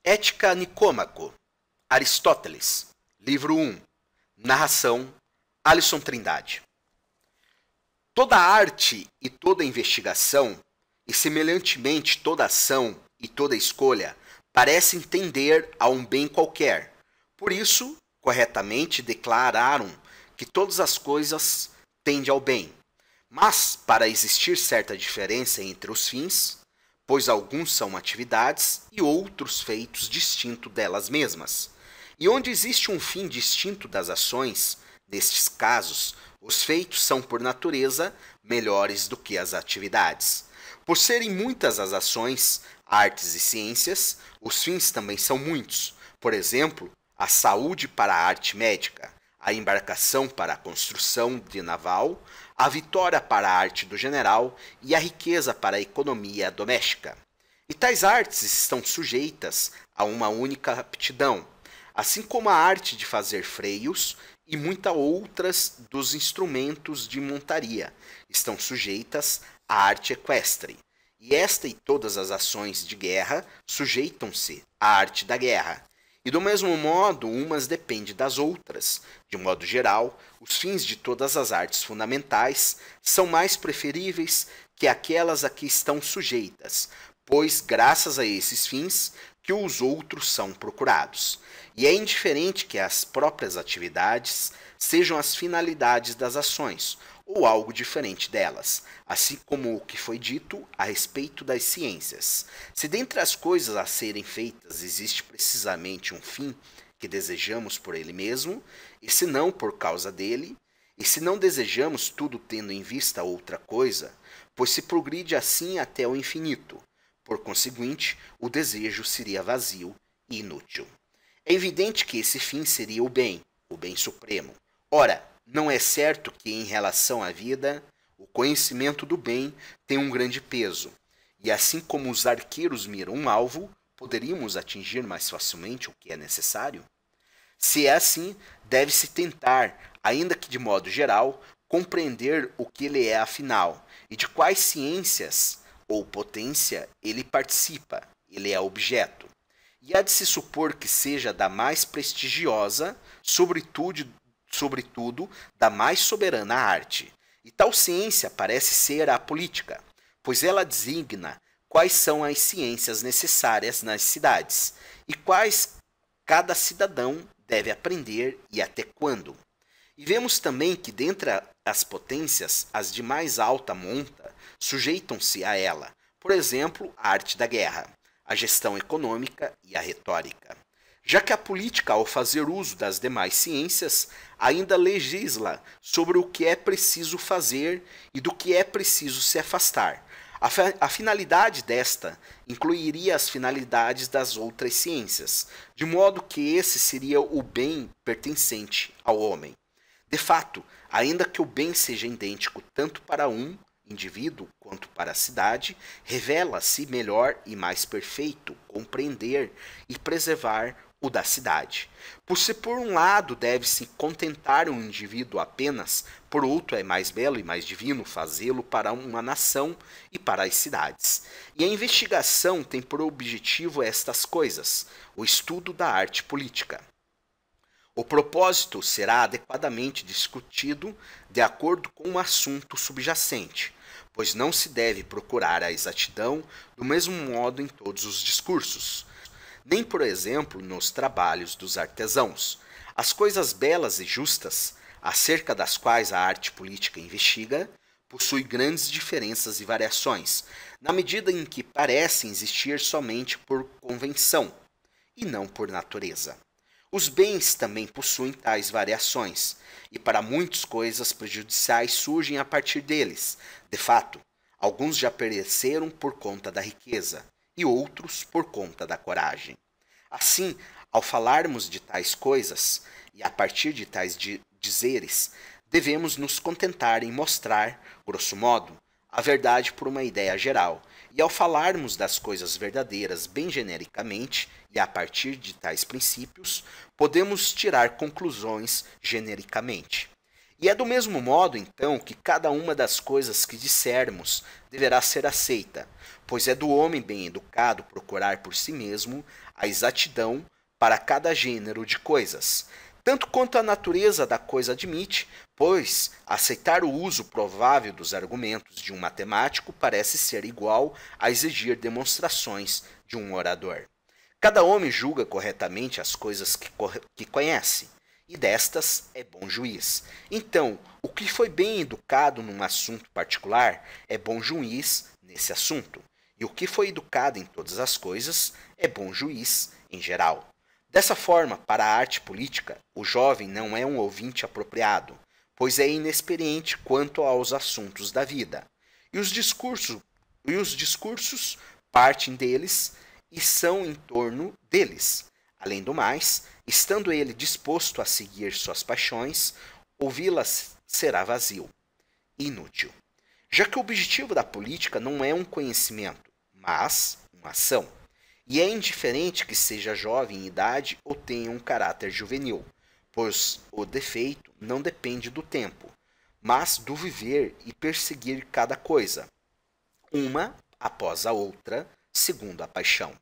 Ética Nicômaco, Aristóteles, livro 1, narração Alisson Trindade. Toda arte e toda investigação, e semelhantemente toda ação e toda escolha, parecem tender a um bem qualquer. Por isso, corretamente declararam que todas as coisas tendem ao bem. Mas, para existir certa diferença entre os fins, pois alguns são atividades e outros feitos distintos delas mesmas, e onde existe um fim distinto das ações, nestes casos, os feitos são por natureza melhores do que as atividades. Por serem muitas as ações, artes e ciências, os fins também são muitos. Por exemplo, a saúde para a arte médica, a embarcação para a construção de naval, a vitória para a arte do general e a riqueza para a economia doméstica. E tais artes estão sujeitas a uma única aptidão, assim como a arte de fazer freios e muitas outras dos instrumentos de montaria estão sujeitas à arte equestre. E esta e todas as ações de guerra sujeitam-se à arte da guerra. E do mesmo modo, umas dependem das outras. De modo geral, os fins de todas as artes fundamentais são mais preferíveis que aquelas a que estão sujeitas, pois graças a esses fins que os outros são procurados. E é indiferente que as próprias atividades sejam as finalidades das ações, ou algo diferente delas, assim como o que foi dito a respeito das ciências. Se dentre as coisas a serem feitas existe precisamente um fim que desejamos por ele mesmo, e se não por causa dele, e se não desejamos tudo tendo em vista outra coisa, pois se progride assim até o infinito. Por conseguinte, o desejo seria vazio e inútil. É evidente que esse fim seria o bem supremo. Ora, não é certo que, em relação à vida, o conhecimento do bem tem um grande peso, e assim como os arqueiros miram um alvo, poderíamos atingir mais facilmente o que é necessário? Se é assim, deve-se tentar, ainda que de modo geral, compreender o que ele é afinal, e de quais ciências ou potência ele participa, ele é objeto. E há de se supor que seja da mais prestigiosa, sobretudo da mais soberana arte. E tal ciência parece ser a política, pois ela designa quais são as ciências necessárias nas cidades, e quais cada cidadão deve aprender e até quando. E vemos também que dentre as potências, as de mais alta monta sujeitam-se a ela, por exemplo, a arte da guerra, a gestão econômica e a retórica. Já que a política, ao fazer uso das demais ciências, ainda legisla sobre o que é preciso fazer e do que é preciso se afastar. A finalidade desta incluiria as finalidades das outras ciências, de modo que esse seria o bem pertencente ao homem. De fato, ainda que o bem seja idêntico tanto para um indivíduo quanto para a cidade, revela-se melhor e mais perfeito compreender e preservar o da cidade. Por se por um lado deve-se contentar um indivíduo apenas, por outro é mais belo e mais divino fazê-lo para uma nação e para as cidades. E a investigação tem por objetivo estas coisas, o estudo da arte política. O propósito será adequadamente discutido de acordo com o assunto subjacente, pois não se deve procurar a exatidão do mesmo modo em todos os discursos, nem, por exemplo, nos trabalhos dos artesãos. As coisas belas e justas, acerca das quais a arte política investiga, possuem grandes diferenças e variações, na medida em que parecem existir somente por convenção, e não por natureza. Os bens também possuem tais variações, e para muitas coisas prejudiciais surgem a partir deles. De fato, alguns já pereceram por conta da riqueza, e outros por conta da coragem. Assim, ao falarmos de tais coisas, e a partir de tais dizeres, devemos nos contentar em mostrar, grosso modo, a verdade por uma ideia geral, e ao falarmos das coisas verdadeiras bem genericamente, e a partir de tais princípios, podemos tirar conclusões genericamente. E é do mesmo modo, então, que cada uma das coisas que dissermos deverá ser aceita, pois é do homem bem educado procurar por si mesmo a exatidão para cada gênero de coisas, tanto quanto a natureza da coisa admite, pois aceitar o uso provável dos argumentos de um matemático parece ser igual a exigir demonstrações de um orador. Cada homem julga corretamente as coisas que conhece, e destas é bom juiz. Então, o que foi bem educado num assunto particular é bom juiz nesse assunto, e o que foi educado em todas as coisas é bom juiz em geral. Dessa forma, para a arte política, o jovem não é um ouvinte apropriado, pois é inexperiente quanto aos assuntos da vida, e os discursos partem deles e são em torno deles. Além do mais, estando ele disposto a seguir suas paixões, ouvi-las será vazio, inútil. Já que o objetivo da política não é um conhecimento, mas uma ação. E é indiferente que seja jovem em idade ou tenha um caráter juvenil, pois o defeito não depende do tempo, mas do viver e perseguir cada coisa, uma após a outra, segundo a paixão.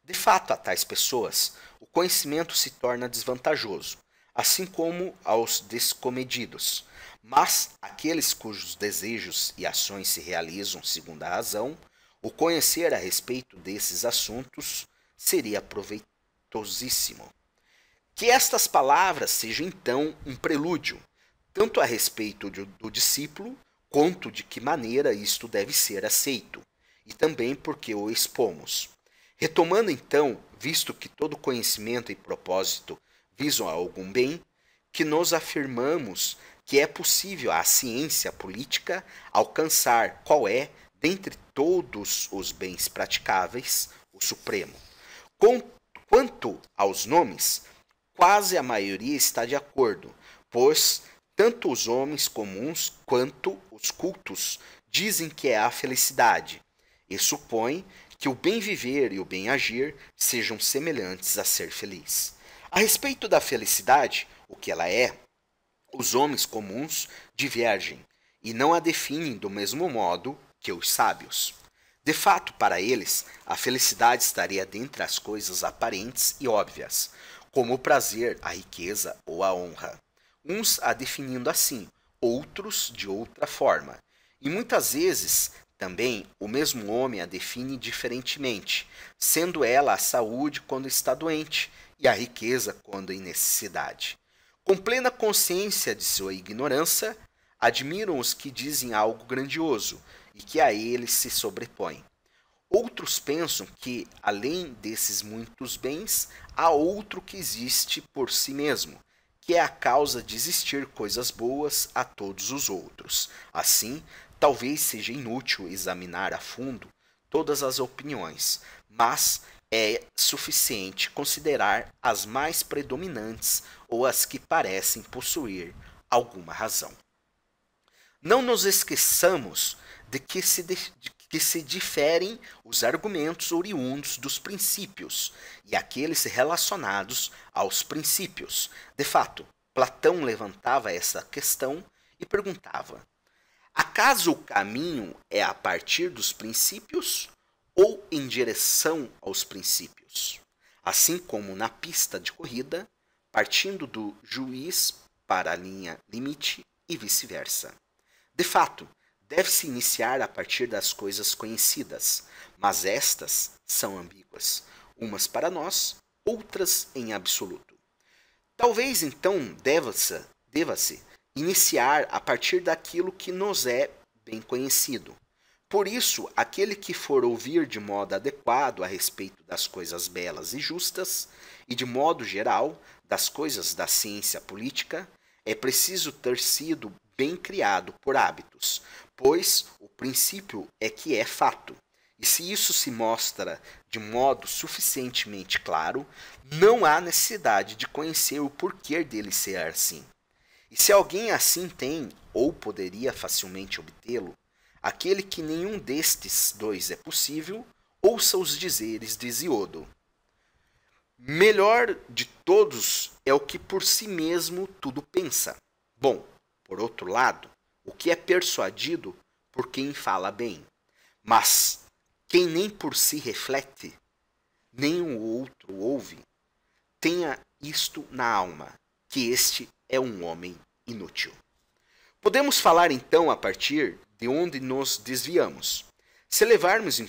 De fato, a tais pessoas, o conhecimento se torna desvantajoso, assim como aos descomedidos. Mas aqueles cujos desejos e ações se realizam segundo a razão, o conhecer a respeito desses assuntos seria proveitosíssimo. Que estas palavras sejam então um prelúdio, tanto a respeito do discípulo, quanto de que maneira isto deve ser aceito, e também porque o expomos. Retomando então, visto que todo conhecimento e propósito visam a algum bem, que nos afirmamos que é possível à ciência política alcançar qual é, dentre todos os bens praticáveis, o supremo. Quanto aos nomes, quase a maioria está de acordo, pois tanto os homens comuns quanto os cultos dizem que é a felicidade, e supõem que o bem viver e o bem agir sejam semelhantes a ser feliz. A respeito da felicidade, o que ela é, os homens comuns divergem e não a definem do mesmo modo que os sábios. De fato, para eles, a felicidade estaria dentre as coisas aparentes e óbvias, como o prazer, a riqueza ou a honra. Uns a definindo assim, outros de outra forma. E muitas vezes também o mesmo homem a define diferentemente, sendo ela a saúde quando está doente e a riqueza quando em necessidade. Com plena consciência de sua ignorância, admiram os que dizem algo grandioso e que a eles se sobrepõe. Outros pensam que, além desses muitos bens, há outro que existe por si mesmo, que é a causa de existir coisas boas a todos os outros. Assim, talvez seja inútil examinar a fundo todas as opiniões, mas é suficiente considerar as mais predominantes ou as que parecem possuir alguma razão. Não nos esqueçamos de que se diferem os argumentos oriundos dos princípios e aqueles relacionados aos princípios. De fato, Platão levantava essa questão e perguntava: acaso o caminho é a partir dos princípios ou em direção aos princípios? Assim como na pista de corrida, partindo do juiz para a linha limite e vice-versa. De fato, deve-se iniciar a partir das coisas conhecidas, mas estas são ambíguas, umas para nós, outras em absoluto. Talvez então deva-se iniciar a partir daquilo que nos é bem conhecido. Por isso, aquele que for ouvir de modo adequado a respeito das coisas belas e justas, e de modo geral das coisas da ciência política, é preciso ter sido bem criado por hábitos, pois o princípio é que é fato. E se isso se mostra de modo suficientemente claro, não há necessidade de conhecer o porquê dele ser assim. E se alguém assim tem, ou poderia facilmente obtê-lo, aquele que nenhum destes dois é possível, ouça os dizeres de Hesíodo. Melhor de todos é o que por si mesmo tudo pensa. Bom, por outro lado, o que é persuadido por quem fala bem. Mas quem nem por si reflete, nenhum outro ouve, tenha isto na alma, que este é um homem inútil. Podemos falar então a partir de onde nos desviamos. Se levarmos em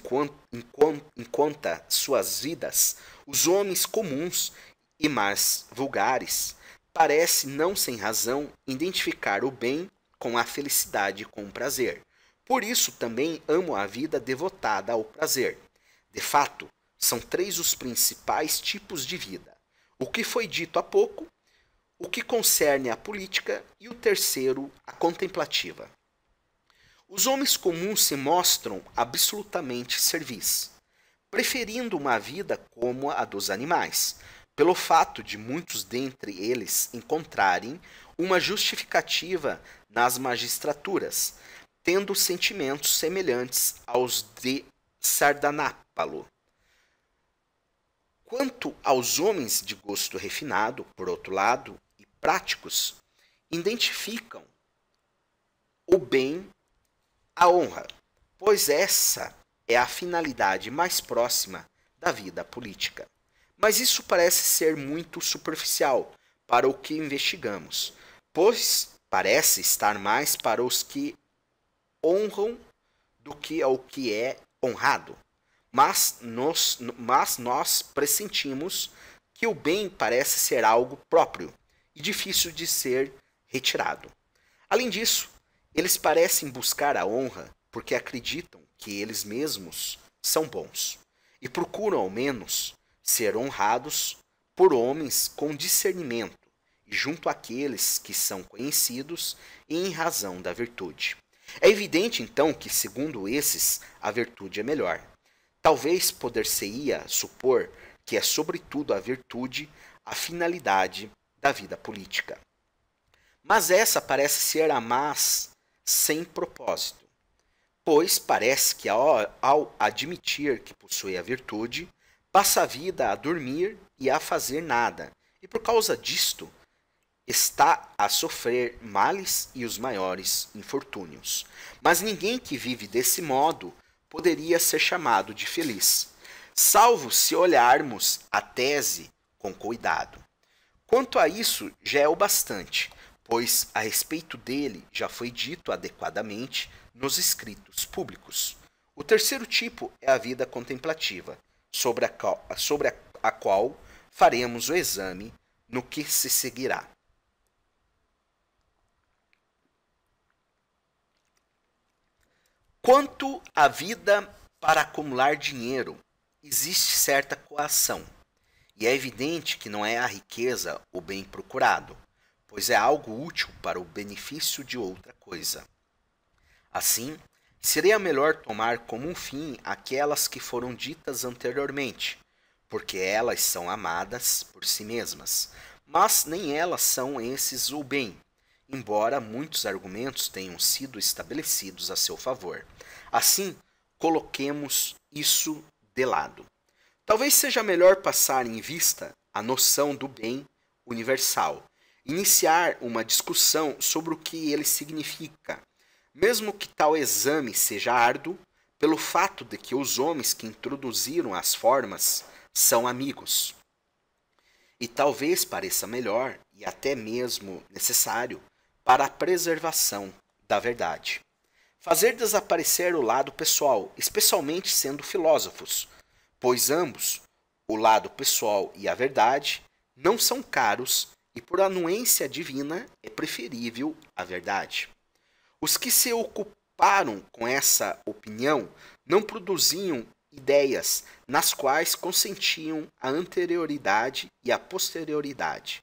conta suas vidas, os homens comuns e mais vulgares parece não sem razão identificar o bem com a felicidade e com o prazer. Por isso também amo a vida devotada ao prazer. De fato, são três os principais tipos de vida. O que foi dito há pouco, o que concerne à política e o terceiro, a contemplativa. Os homens comuns se mostram absolutamente servis, preferindo uma vida como a dos animais, pelo fato de muitos dentre eles encontrarem uma justificativa nas magistraturas, tendo sentimentos semelhantes aos de Sardanápalo. Quanto aos homens de gosto refinado, por outro lado, e práticos, identificam o bem, a honra, pois essa é a finalidade mais próxima da vida política. Mas isso parece ser muito superficial para o que investigamos, pois parece estar mais para os que honram do que ao que é honrado. Mas nós pressentimos que o bem parece ser algo próprio e difícil de ser retirado. Além disso, eles parecem buscar a honra porque acreditam que eles mesmos são bons e procuram ao menos ser honrados por homens com discernimento e junto àqueles que são conhecidos em razão da virtude. É evidente então que, segundo esses, a virtude é melhor. Talvez poder-se-ia supor que é sobretudo a virtude a finalidade da vida política. Mas essa parece ser a mais sem propósito, pois parece que ao admitir que possui a virtude, passa a vida a dormir e a fazer nada, e por causa disto está a sofrer males e os maiores infortúnios. Mas ninguém que vive desse modo poderia ser chamado de feliz, salvo se olharmos a tese com cuidado. Quanto a isso, já é o bastante, pois a respeito dele já foi dito adequadamente nos escritos públicos. O terceiro tipo é a vida contemplativa, sobre a qual faremos o exame no que se seguirá. Quanto à vida para acumular dinheiro, existe certa coação, e é evidente que não é a riqueza o bem procurado, pois é algo útil para o benefício de outra coisa. Assim, seria melhor tomar como um fim aquelas que foram ditas anteriormente, porque elas são amadas por si mesmas, mas nem elas são esses o bem, embora muitos argumentos tenham sido estabelecidos a seu favor. Assim, coloquemos isso de lado. Talvez seja melhor passar em vista a noção do bem universal, iniciar uma discussão sobre o que ele significa, mesmo que tal exame seja árduo, pelo fato de que os homens que introduziram as formas são amigos. E talvez pareça melhor e até mesmo necessário para a preservação da verdade. Fazer desaparecer o lado pessoal, especialmente sendo filósofos, pois ambos, o lado pessoal e a verdade, não são caros e por anuência divina é preferível a verdade. Os que se ocuparam com essa opinião não produziam ideias nas quais consentiam a anterioridade e a posterioridade.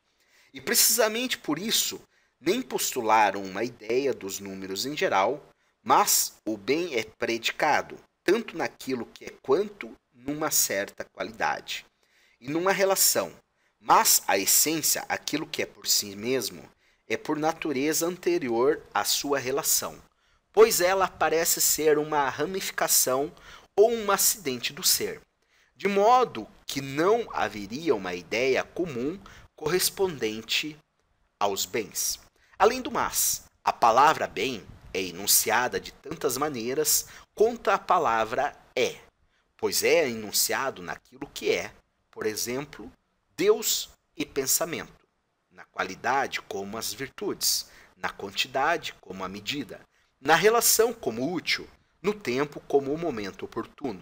E precisamente por isso, nem postularam uma ideia dos números em geral, mas o bem é predicado, tanto naquilo que é quanto numa certa qualidade, e numa relação, mas a essência, aquilo que é por si mesmo, é por natureza anterior à sua relação, pois ela parece ser uma ramificação ou um acidente do ser, de modo que não haveria uma ideia comum correspondente aos bens. Além do mais, a palavra bem é enunciada de tantas maneiras quanto a palavra é. pois é enunciado naquilo que é, por exemplo, Deus e pensamento, na qualidade como as virtudes, na quantidade como a medida, na relação como útil, no tempo como o momento oportuno,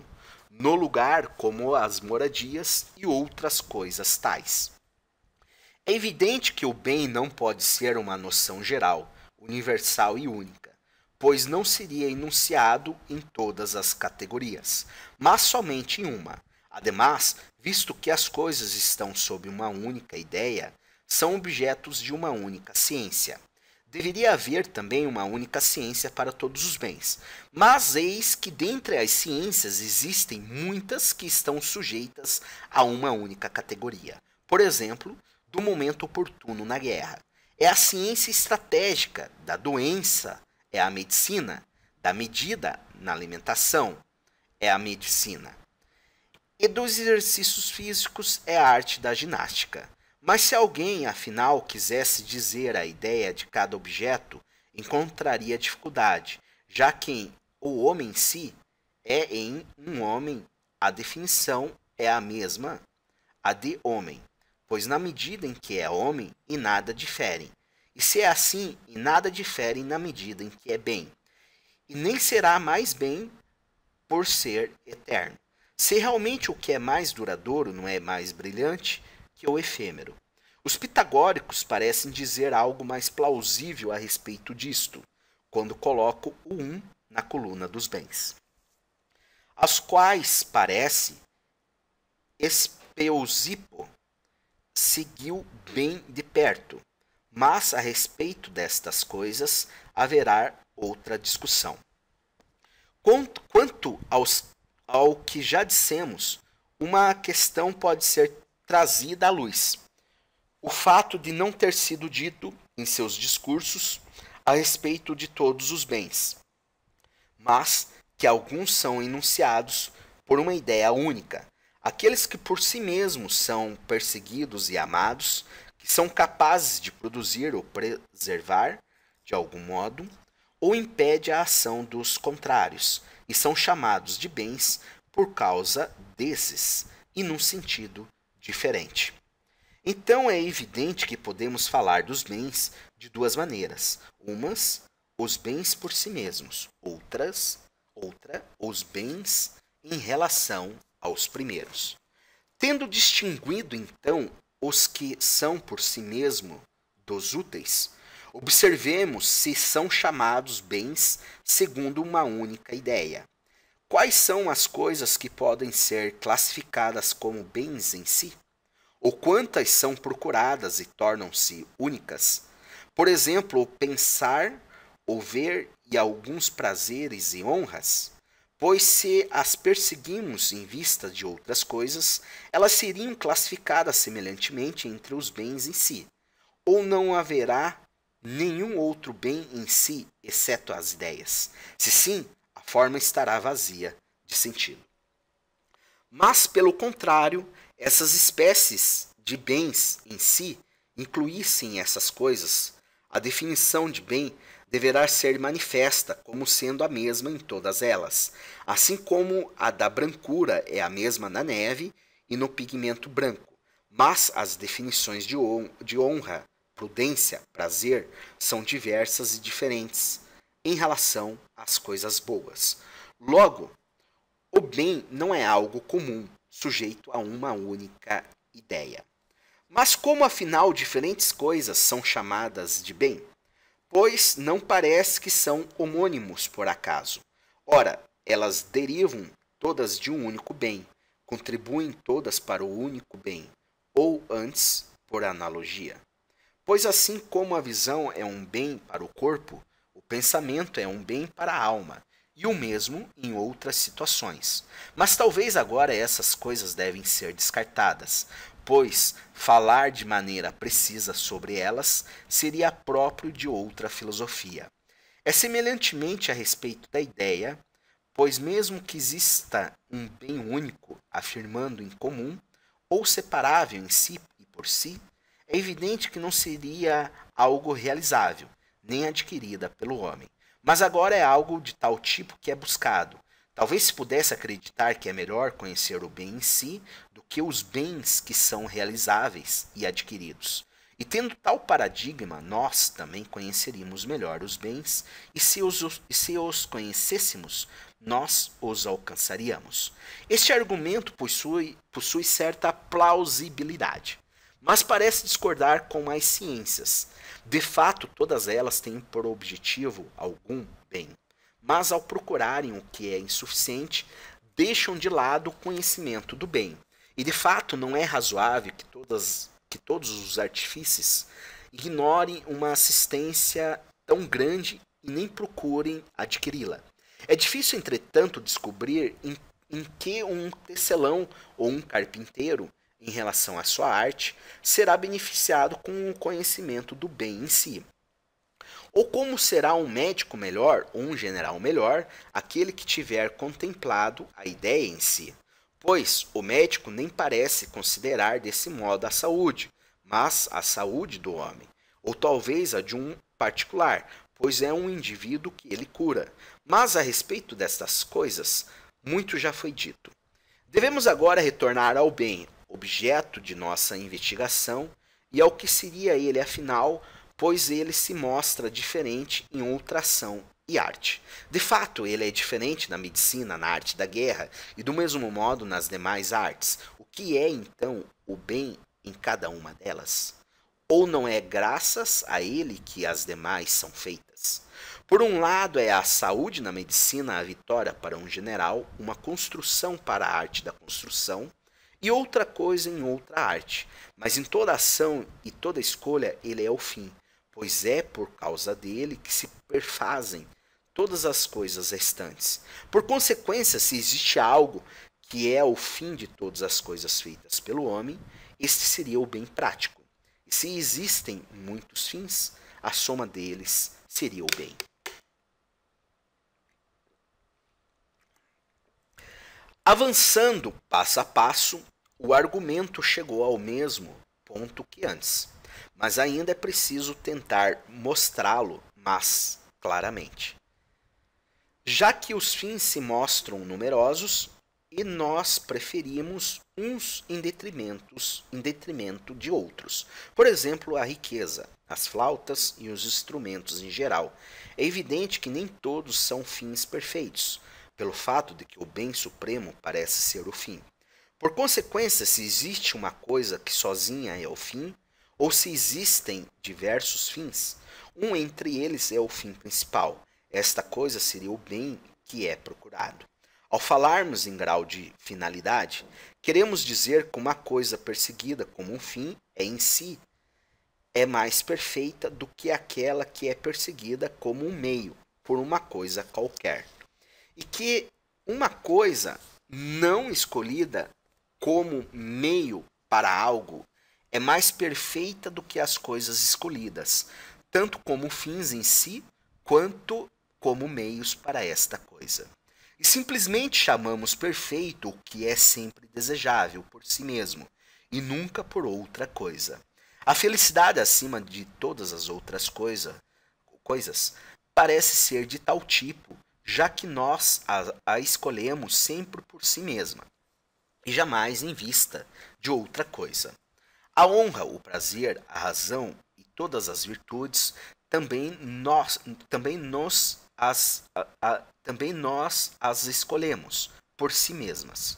no lugar como as moradias e outras coisas tais. É evidente que o bem não pode ser uma noção geral, universal e única, pois não seria enunciado em todas as categorias, mas somente em uma. Ademais, visto que as coisas estão sob uma única ideia, são objetos de uma única ciência. Deveria haver também uma única ciência para todos os bens, mas eis que dentre as ciências existem muitas que estão sujeitas a uma única categoria. Por exemplo, do momento oportuno na guerra. É a ciência estratégica da doença, é a medicina, da medida na alimentação, é a medicina. E dos exercícios físicos é a arte da ginástica. Mas se alguém, afinal, quisesse dizer a ideia de cada objeto, encontraria dificuldade, já que o homem em si é em um homem, a definição é a mesma, a de homem, pois na medida em que é homem, e nada diferem. E se é assim, e nada difere na medida em que é bem, e nem será mais bem por ser eterno. Se realmente o que é mais duradouro não é mais brilhante que o efêmero. Os pitagóricos parecem dizer algo mais plausível a respeito disto, quando colocam o 1 na coluna dos bens. As quais, parece, Espeusipo seguiu bem de perto, mas a respeito destas coisas haverá outra discussão. Quanto ao que já dissemos, uma questão pode ser trazida à luz. O fato de não ter sido dito em seus discursos a respeito de todos os bens, mas que alguns são enunciados por uma ideia única. Aqueles que por si mesmos são perseguidos e amados, que são capazes de produzir ou preservar, de algum modo, ou impede a ação dos contrários, e são chamados de bens por causa desses, e num sentido diferente. Então é evidente que podemos falar dos bens de duas maneiras. Umas, os bens por si mesmos, outra, os bens em relação aos primeiros. Tendo distinguido, então, os que são por si mesmo dos úteis, observemos se são chamados bens segundo uma única ideia. Quais são as coisas que podem ser classificadas como bens em si? Ou quantas são procuradas e tornam-se únicas? Por exemplo, o pensar, o ver e alguns prazeres e honras? Pois se as perseguimos em vista de outras coisas, elas seriam classificadas semelhantemente entre os bens em si. Ou não haverá nenhum outro bem em si, exceto as ideias? Se sim, a forma estará vazia de sentido. Mas, pelo contrário, essas espécies de bens em si incluíssem essas coisas, a definição de bem deverá ser manifesta como sendo a mesma em todas elas, assim como a da brancura é a mesma na neve e no pigmento branco, mas as definições de honra, prudência, prazer são diversas e diferentes em relação às coisas boas. Logo, o bem não é algo comum, sujeito a uma única ideia. Mas como afinal diferentes coisas são chamadas de bem? Pois não parece que são homônimos por acaso. Ora, elas derivam todas de um único bem, contribuem todas para o único bem, ou antes, por analogia. Pois assim como a visão é um bem para o corpo, o pensamento é um bem para a alma, e o mesmo em outras situações. Mas talvez agora essas coisas devem ser descartadas, pois falar de maneira precisa sobre elas seria próprio de outra filosofia. É semelhantemente a respeito da ideia, pois mesmo que exista um bem único afirmando em comum, ou separável em si e por si, é evidente que não seria algo realizável, nem adquirida pelo homem. Mas agora é algo de tal tipo que é buscado. Talvez se pudesse acreditar que é melhor conhecer o bem em si do que os bens que são realizáveis e adquiridos. E tendo tal paradigma, nós também conheceríamos melhor os bens, e se os conhecêssemos, nós os alcançaríamos. Este argumento possui certa plausibilidade, mas parece discordar com as ciências. De fato, todas elas têm por objetivo algum bem, mas ao procurarem o que é insuficiente, deixam de lado o conhecimento do bem. E de fato, não é razoável que todos os artífices ignorem uma assistência tão grande e nem procurem adquiri-la. É difícil, entretanto, descobrir em que um tecelão ou um carpinteiro, em relação à sua arte, será beneficiado com o conhecimento do bem em si. Ou como será um médico melhor ou um general melhor aquele que tiver contemplado a ideia em si. Pois o médico nem parece considerar desse modo a saúde, mas a saúde do homem, ou talvez a de um particular, pois é um indivíduo que ele cura. Mas a respeito destas coisas, muito já foi dito. Devemos agora retornar ao bem, objeto de nossa investigação, e ao que seria ele afinal, pois ele se mostra diferente em outra ação e arte. De fato, ele é diferente na medicina, na arte da guerra e do mesmo modo nas demais artes. O que é então o bem em cada uma delas? Ou não é graças a ele que as demais são feitas? Por um lado é a saúde na medicina a vitória para um general, uma construção para a arte da construção, e outra coisa em outra arte. Mas em toda ação e toda escolha ele é o fim, pois é por causa dele que se perfazem todas as coisas restantes. Por consequência, se existe algo que é o fim de todas as coisas feitas pelo homem, este seria o bem prático. E se existem muitos fins, a soma deles seria o bem. Avançando passo a passo, o argumento chegou ao mesmo ponto que antes, mas ainda é preciso tentar mostrá-lo mais claramente. Já que os fins se mostram numerosos e nós preferimos uns em detrimento de outros. Por exemplo, a riqueza, as flautas e os instrumentos em geral. É evidente que nem todos são fins perfeitos, pelo fato de que o bem supremo parece ser o fim. Por consequência, se existe uma coisa que sozinha é o fim, ou se existem diversos fins, um entre eles é o fim principal. Esta coisa seria o bem que é procurado. Ao falarmos em grau de finalidade, queremos dizer que uma coisa perseguida como um fim é em si é mais perfeita do que aquela que é perseguida como um meio por uma coisa qualquer. E que uma coisa não escolhida como meio para algo é mais perfeita do que as coisas escolhidas, tanto como fins em si, quanto como meios para esta coisa. E simplesmente chamamos perfeito o que é sempre desejável por si mesmo, e nunca por outra coisa. A felicidade acima de todas as outras coisas parece ser de tal tipo, já que nós a escolhemos sempre por si mesma, e jamais em vista de outra coisa. A honra, o prazer, a razão e todas as virtudes também nós as escolhemos por si mesmas.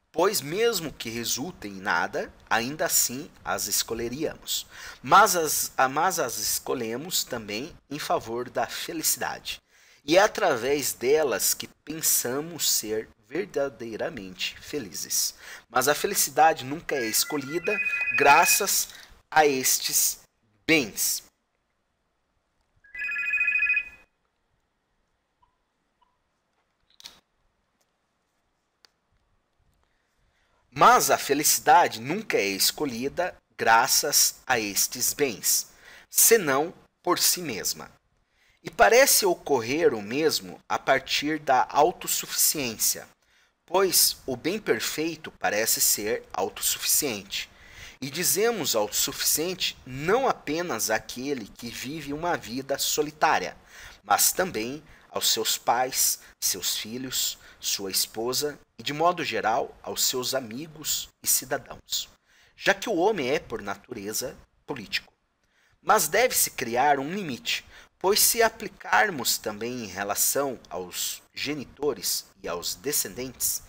Pois mesmo que resultem em nada, ainda assim as escolheríamos. Mas as escolhemos também em favor da felicidade. E é através delas que pensamos ser verdadeiramente felizes. Mas a felicidade nunca é escolhida graças a estes bens. Mas a felicidade nunca é escolhida graças a estes bens, senão por si mesma. E parece ocorrer o mesmo a partir da autossuficiência, pois o bem perfeito parece ser autossuficiente. E dizemos autossuficiente não apenas aquele que vive uma vida solitária, mas também aos seus pais, seus filhos, sua esposa e, de modo geral, aos seus amigos e cidadãos, já que o homem é, por natureza, político. Mas deve-se criar um limite, pois se aplicarmos também em relação aos genitores e aos descendentes,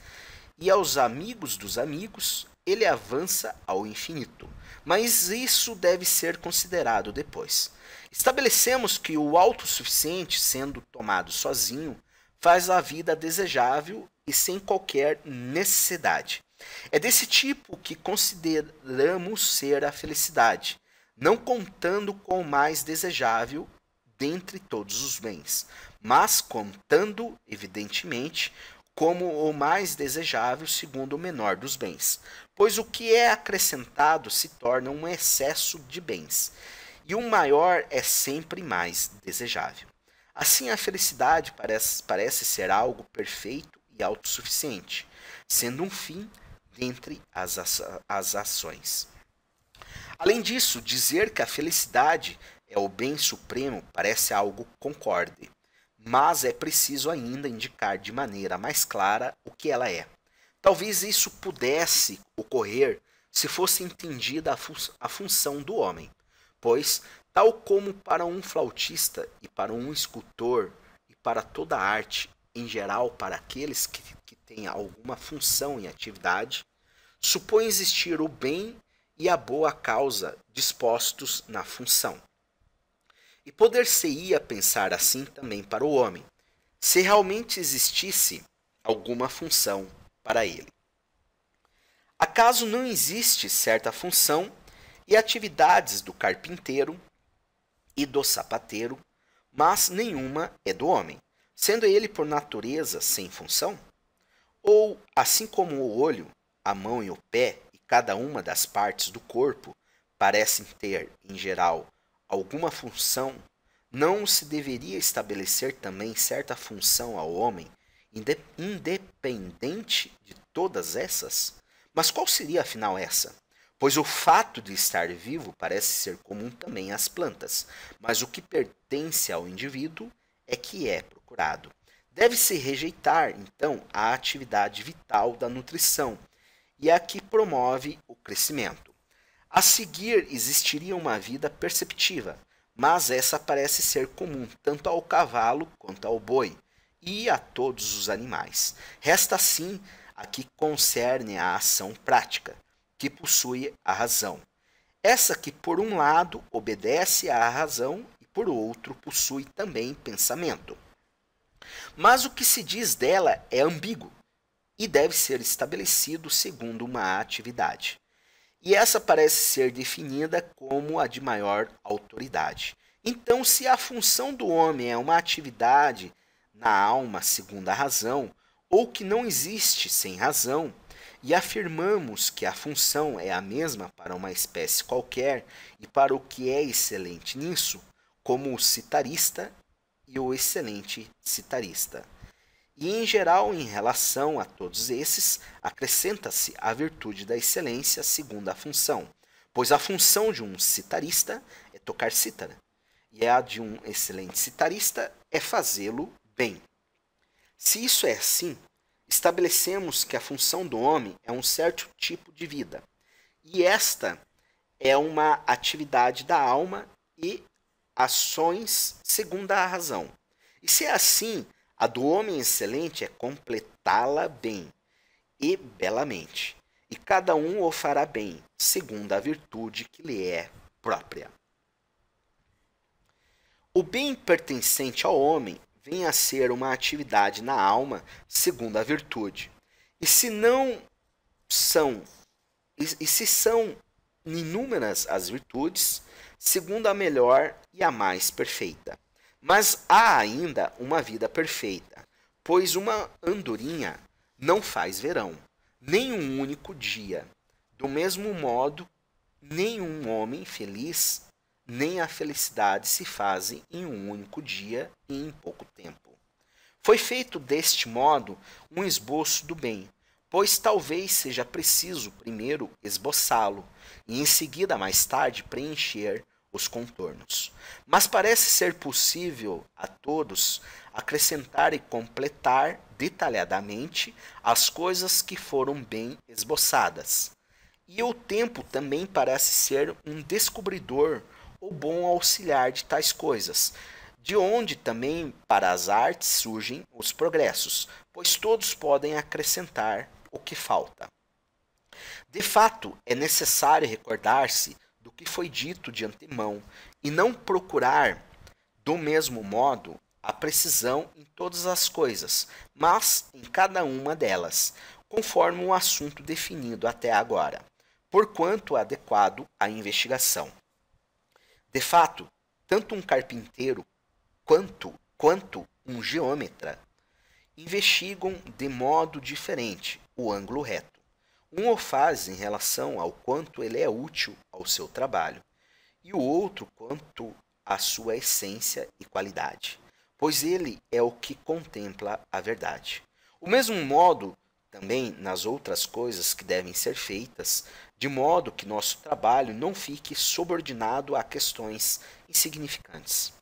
e aos amigos dos amigos, ele avança ao infinito. Mas isso deve ser considerado depois. Estabelecemos que o autossuficiente, sendo tomado sozinho, faz a vida desejável e sem qualquer necessidade. É desse tipo que consideramos ser a felicidade, não contando com o mais desejável dentre todos os bens, mas contando, evidentemente, como o mais desejável segundo o menor dos bens, pois o que é acrescentado se torna um excesso de bens, e o maior é sempre mais desejável. Assim, a felicidade parece ser algo perfeito e autossuficiente, sendo um fim dentre as ações. Além disso, dizer que a felicidade é o bem supremo parece algo concorde, mas é preciso ainda indicar de maneira mais clara o que ela é. Talvez isso pudesse ocorrer se fosse entendida a função do homem, pois, tal como para um flautista e para um escultor e para toda a arte, em geral para aqueles que têm alguma função e atividade, supõe existir o bem e a boa causa dispostos na função. E poder-se-ia pensar assim também para o homem, se realmente existisse alguma função para ele. Acaso não existe certa função e atividades do carpinteiro e do sapateiro, mas nenhuma é do homem, sendo ele por natureza sem função? Ou, assim como o olho, a mão e o pé e cada uma das partes do corpo parecem ter, em geral, alguma função, não se deveria estabelecer também certa função ao homem, independente de todas essas? Mas qual seria afinal essa? Pois o fato de estar vivo parece ser comum também às plantas, mas o que pertence ao indivíduo é que é procurado. Deve-se rejeitar, então, a atividade vital da nutrição e a que promove o crescimento. A seguir, existiria uma vida perceptiva, mas essa parece ser comum tanto ao cavalo quanto ao boi e a todos os animais. Resta assim a que concerne a ação prática, que possui a razão. Essa que, por um lado, obedece à razão e, por outro, possui também pensamento. Mas o que se diz dela é ambíguo e deve ser estabelecido segundo uma atividade. E essa parece ser definida como a de maior autoridade. Então, se a função do homem é uma atividade na alma segundo a razão, ou que não existe sem razão, e afirmamos que a função é a mesma para uma espécie qualquer e para o que é excelente nisso, como o citarista e o excelente citarista. E, em geral, em relação a todos esses, acrescenta-se a virtude da excelência segundo a função, pois a função de um citarista é tocar cítara, e a de um excelente citarista é fazê-lo bem. Se isso é assim, estabelecemos que a função do homem é um certo tipo de vida, e esta é uma atividade da alma e ações segundo a razão. E se é assim, a do homem excelente é completá-la bem e belamente, e cada um o fará bem, segundo a virtude que lhe é própria. O bem pertencente ao homem vem a ser uma atividade na alma, segundo a virtude. E se são inúmeras as virtudes, segundo a melhor e a mais perfeita. Mas há ainda uma vida perfeita, pois uma andorinha não faz verão, nem um único dia. Do mesmo modo, nenhum homem feliz, nem a felicidade se fazem em um único dia e em pouco tempo. Foi feito deste modo um esboço do bem, pois talvez seja preciso primeiro esboçá-lo, e em seguida, mais tarde, preencher os contornos. Mas parece ser possível a todos acrescentar e completar detalhadamente as coisas que foram bem esboçadas. E o tempo também parece ser um descobridor ou bom auxiliar de tais coisas, de onde também para as artes surgem os progressos, pois todos podem acrescentar o que falta. De fato, é necessário recordar-se do que foi dito de antemão e não procurar, do mesmo modo, a precisão em todas as coisas, mas em cada uma delas, conforme o assunto definido até agora, porquanto adequado à investigação. De fato, tanto um carpinteiro quanto um geômetra investigam de modo diferente o ângulo reto. Um o faz em relação ao quanto ele é útil ao seu trabalho, e o outro quanto à sua essência e qualidade, pois ele é o que contempla a verdade. O mesmo modo também nas outras coisas que devem ser feitas, de modo que nosso trabalho não fique subordinado a questões insignificantes.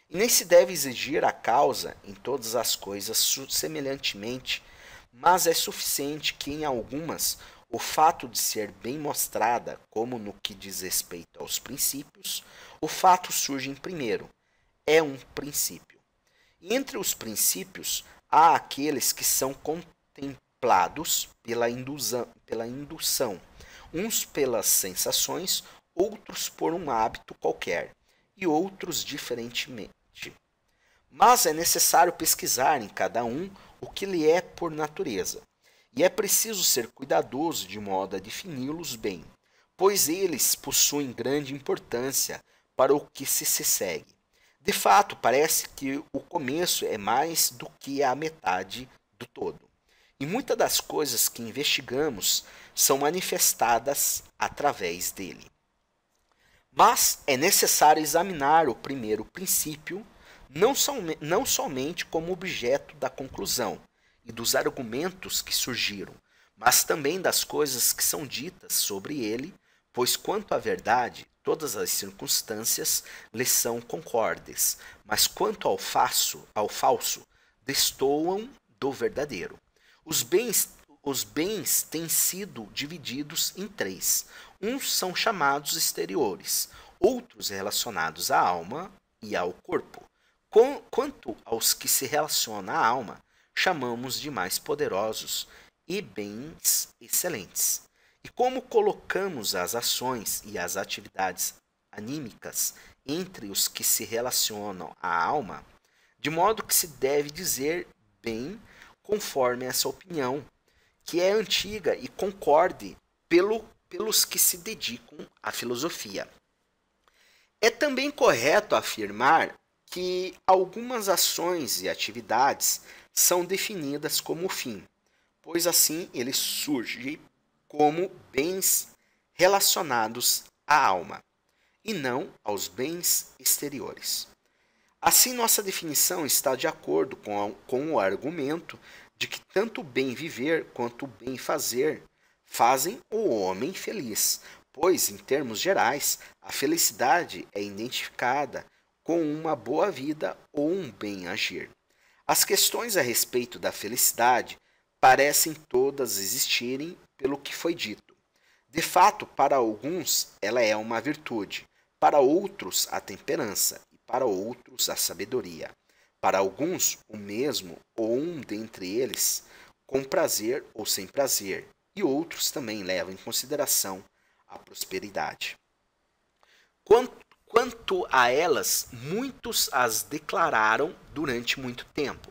E nem se deve exigir a causa em todas as coisas semelhantemente, mas é suficiente que em algumas o fato de ser bem mostrada, como no que diz respeito aos princípios, o fato surge em primeiro, é um princípio. E entre os princípios há aqueles que são contemplados pela indução, uns pelas sensações, outros por um hábito qualquer, e outros diferentemente. Mas é necessário pesquisar em cada um o que lhe é por natureza, e é preciso ser cuidadoso de modo a defini-los bem, pois eles possuem grande importância para o que se segue. De fato, parece que o começo é mais do que a metade do todo, e muitas das coisas que investigamos são manifestadas através dele. Mas é necessário examinar o primeiro princípio, não somente como objeto da conclusão e dos argumentos que surgiram, mas também das coisas que são ditas sobre ele, pois quanto à verdade, todas as circunstâncias lhe são concordes, mas quanto ao falso, destoam do verdadeiro. Os bens têm sido divididos em três. Uns são chamados exteriores, outros relacionados à alma e ao corpo. Quanto aos que se relacionam à alma, chamamos de mais poderosos e bens excelentes. E como colocamos as ações e as atividades anímicas entre os que se relacionam à alma, de modo que se deve dizer bem conforme essa opinião, que é antiga e concorde pelos que se dedicam à filosofia. É também correto afirmar que algumas ações e atividades são definidas como fim, pois assim eles surgem como bens relacionados à alma, e não aos bens exteriores. Assim, nossa definição está de acordo com o argumento de que tanto o bem viver quanto o bem fazer fazem o homem feliz, pois, em termos gerais, a felicidade é identificada com uma boa vida ou um bem agir. As questões a respeito da felicidade parecem todas existirem pelo que foi dito. De fato, para alguns ela é uma virtude, para outros a temperança e para outros a sabedoria. Para alguns o mesmo ou um dentre eles, com prazer ou sem prazer, e outros também levam em consideração a prosperidade. Quanto a elas, muitos as declararam durante muito tempo,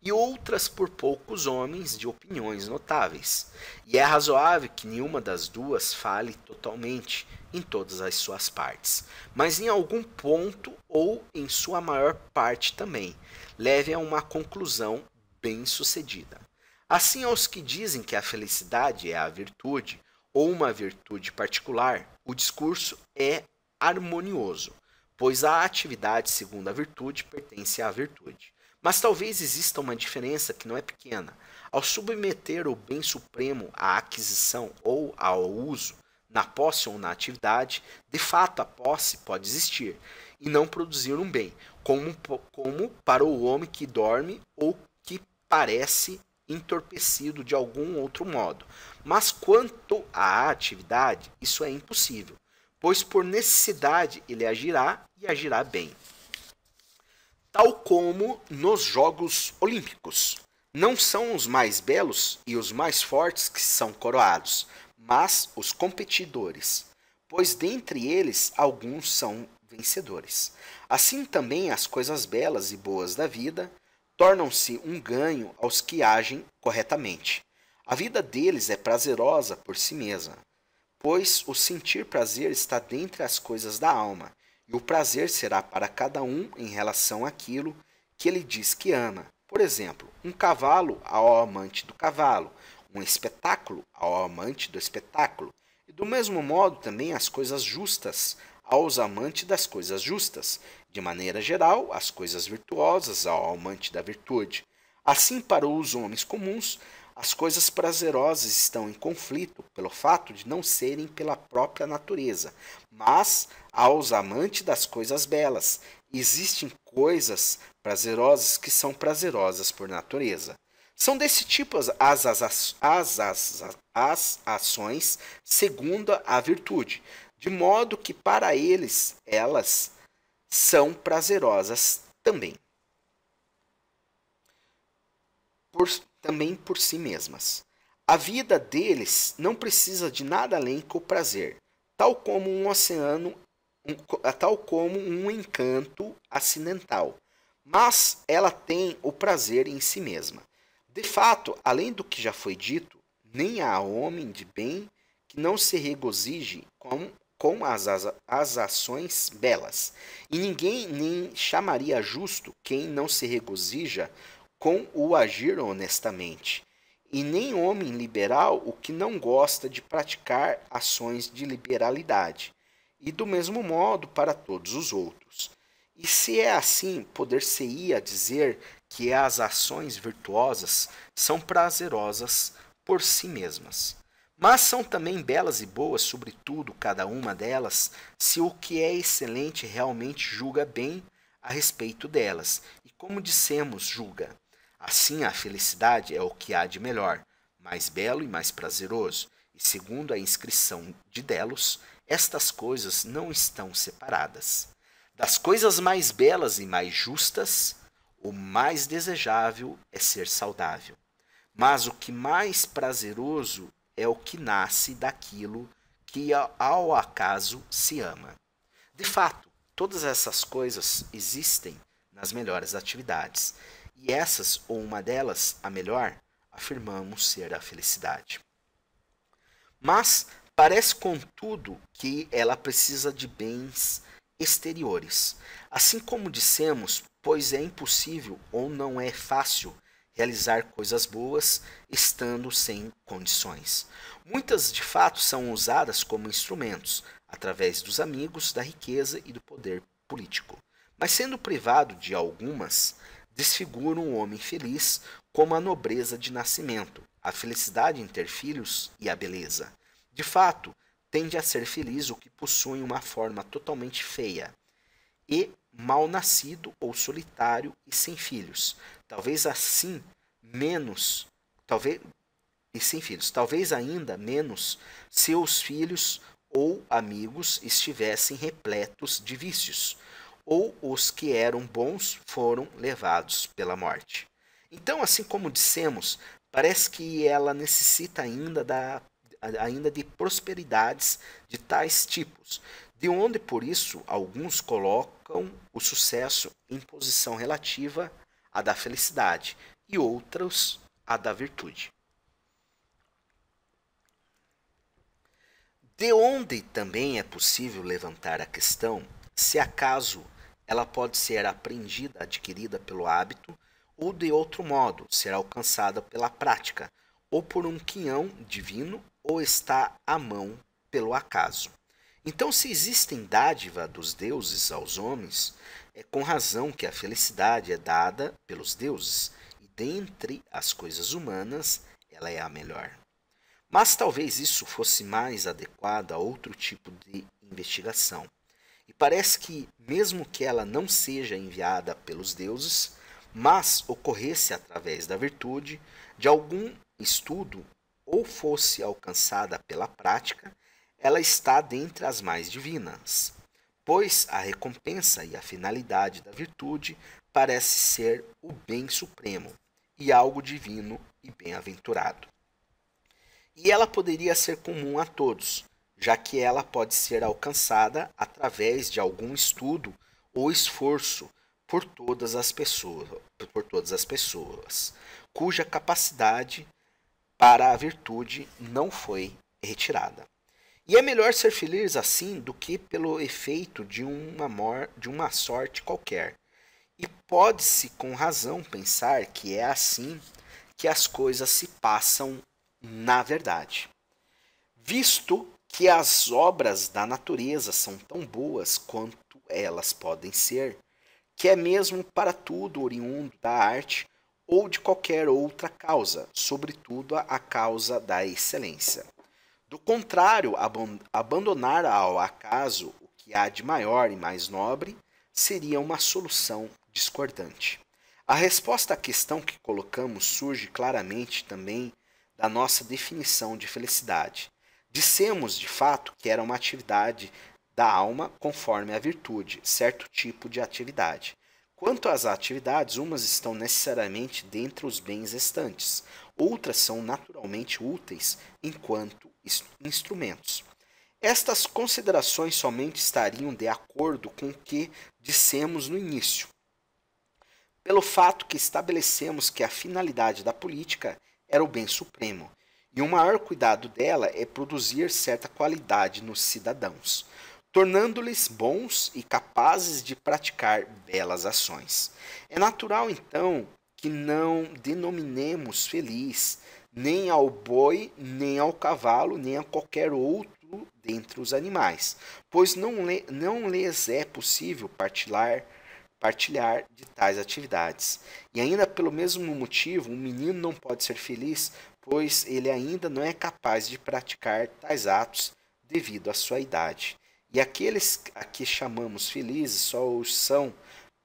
e outras por poucos homens de opiniões notáveis. E é razoável que nenhuma das duas fale totalmente em todas as suas partes, mas em algum ponto ou em sua maior parte também, leve a uma conclusão bem-sucedida. Assim, aos que dizem que a felicidade é a virtude, ou uma virtude particular, o discurso é harmonioso, pois a atividade segundo a virtude pertence à virtude. Mas talvez exista uma diferença que não é pequena. Ao submeter o bem supremo à aquisição ou ao uso, na posse ou na atividade, de fato a posse pode existir e não produzir um bem, como para o homem que dorme ou que parece entorpecido de algum outro modo. Mas quanto à atividade, isso é impossível, pois por necessidade ele agirá e agirá bem. Tal como nos Jogos Olímpicos. Não são os mais belos e os mais fortes que são coroados, mas os competidores, pois dentre eles alguns são vencedores. Assim também as coisas belas e boas da vida tornam-se um ganho aos que agem corretamente. A vida deles é prazerosa por si mesma, pois o sentir prazer está dentre as coisas da alma, e o prazer será para cada um em relação àquilo que ele diz que ama. Por exemplo, um cavalo ao amante do cavalo, um espetáculo ao amante do espetáculo, e do mesmo modo também as coisas justas aos amantes das coisas justas, de maneira geral, as coisas virtuosas ao amante da virtude. Assim, para os homens comuns, as coisas prazerosas estão em conflito pelo fato de não serem pela própria natureza, mas aos amantes das coisas belas existem coisas prazerosas que são prazerosas por natureza. São desse tipo as ações segundo a virtude, de modo que para eles elas são prazerosas também. Também por si mesmas. A vida deles não precisa de nada além que o prazer, tal como um oceano, tal como um encanto acidental, mas ela tem o prazer em si mesma. De fato, além do que já foi dito, nem há homem de bem que não se regozije com as ações belas, e ninguém nem chamaria justo quem não se regozija com o agir honestamente, e nem homem liberal o que não gosta de praticar ações de liberalidade, e do mesmo modo para todos os outros. E se é assim, poder-se-ia dizer que as ações virtuosas são prazerosas por si mesmas. Mas são também belas e boas, sobretudo cada uma delas, se o que é excelente realmente julga bem a respeito delas, e como dissemos, julga. Assim, a felicidade é o que há de melhor, mais belo e mais prazeroso, e segundo a inscrição de Delos, estas coisas não estão separadas. Das coisas mais belas e mais justas, o mais desejável é ser saudável. Mas o que mais prazeroso é o que nasce daquilo que ao acaso se ama. De fato, todas essas coisas existem nas melhores atividades, e essas, ou uma delas, a melhor, afirmamos ser a felicidade. Mas parece, contudo, que ela precisa de bens exteriores. Assim como dissemos, pois é impossível ou não é fácil realizar coisas boas estando sem condições. Muitas, de fato, são usadas como instrumentos, através dos amigos, da riqueza e do poder político. Mas sendo privado de algumas, desfiguram o homem feliz como a nobreza de nascimento, a felicidade em ter filhos e a beleza. De fato, tende a ser feliz o que possui uma forma totalmente feia e mal nascido ou solitário e sem filhos. Talvez assim menos, talvez e sem filhos, talvez ainda menos seus filhos ou amigos estivessem repletos de vícios, ou os que eram bons foram levados pela morte. Então, assim como dissemos, parece que ela necessita ainda de prosperidades de tais tipos, de onde, por isso, alguns colocam o sucesso em posição relativa à da felicidade e outros à da virtude. De onde também é possível levantar a questão se acaso ela pode ser aprendida, adquirida pelo hábito, ou de outro modo, ser alcançada pela prática, ou por um quinhão divino, ou está à mão pelo acaso. Então, se existem dádiva dos deuses aos homens, é com razão que a felicidade é dada pelos deuses, e dentre as coisas humanas, ela é a melhor. Mas talvez isso fosse mais adequado a outro tipo de investigação. E parece que, mesmo que ela não seja enviada pelos deuses, mas ocorresse através da virtude de algum estudo ou fosse alcançada pela prática, ela está dentre as mais divinas, pois a recompensa e a finalidade da virtude parece ser o bem supremo e algo divino e bem-aventurado. E ela poderia ser comum a todos, já que ela pode ser alcançada através de algum estudo ou esforço por todas as pessoas, cuja capacidade para a virtude não foi retirada. E é melhor ser feliz assim do que pelo efeito de uma sorte qualquer. E pode-se com razão pensar que é assim que as coisas se passam na verdade. Visto que as obras da natureza são tão boas quanto elas podem ser, que é mesmo para tudo oriundo da arte ou de qualquer outra causa, sobretudo a causa da excelência. Do contrário, abandonar ao acaso o que há de maior e mais nobre seria uma solução discordante. A resposta à questão que colocamos surge claramente também da nossa definição de felicidade. Dissemos, de fato, que era uma atividade da alma conforme a virtude, certo tipo de atividade. Quanto às atividades, umas estão necessariamente dentre os bens restantes, outras são naturalmente úteis enquanto instrumentos. Estas considerações somente estariam de acordo com o que dissemos no início, pelo fato que estabelecemos que a finalidade da política era o bem supremo, e o maior cuidado dela é produzir certa qualidade nos cidadãos, tornando-lhes bons e capazes de praticar belas ações. É natural, então, que não denominemos feliz nem ao boi, nem ao cavalo, nem a qualquer outro dentre os animais, pois não lhes é possível partilhar de tais atividades. E ainda pelo mesmo motivo, um menino não pode ser feliz, pois ele ainda não é capaz de praticar tais atos devido à sua idade. E aqueles a que chamamos felizes só os são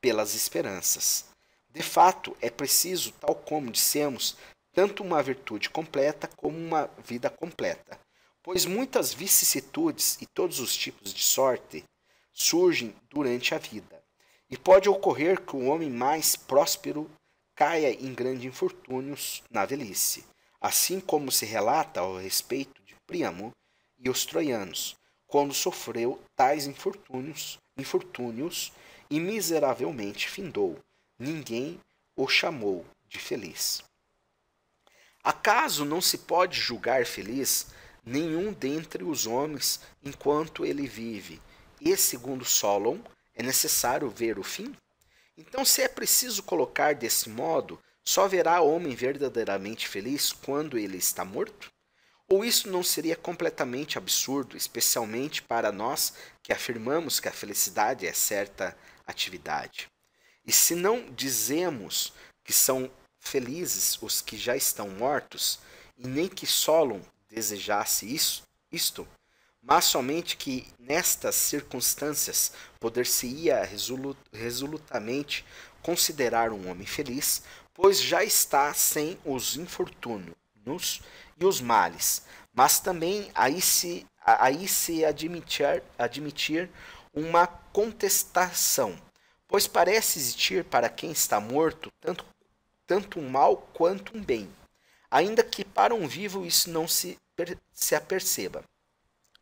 pelas esperanças. De fato, é preciso, tal como dissemos, tanto uma virtude completa como uma vida completa, pois muitas vicissitudes e todos os tipos de sorte surgem durante a vida. E pode ocorrer que o homem mais próspero caia em grandes infortúnios na velhice, assim como se relata ao respeito de Príamo e os troianos, quando sofreu tais infortúnios e miseravelmente findou. Ninguém o chamou de feliz. Acaso não se pode julgar feliz nenhum dentre os homens enquanto ele vive? E, segundo Solon, é necessário ver o fim? Então, se é preciso colocar desse modo, só verá homem verdadeiramente feliz quando ele está morto? Ou isso não seria completamente absurdo, especialmente para nós que afirmamos que a felicidade é certa atividade? E se não dizemos que são felizes os que já estão mortos, e nem que Solon desejasse isto, mas somente que nestas circunstâncias poder-se-ia resolutamente considerar um homem feliz, pois já está sem os infortúnios e os males, mas também aí se admitir uma contestação, pois parece existir para quem está morto tanto um mal quanto um bem, ainda que para um vivo isso não se aperceba.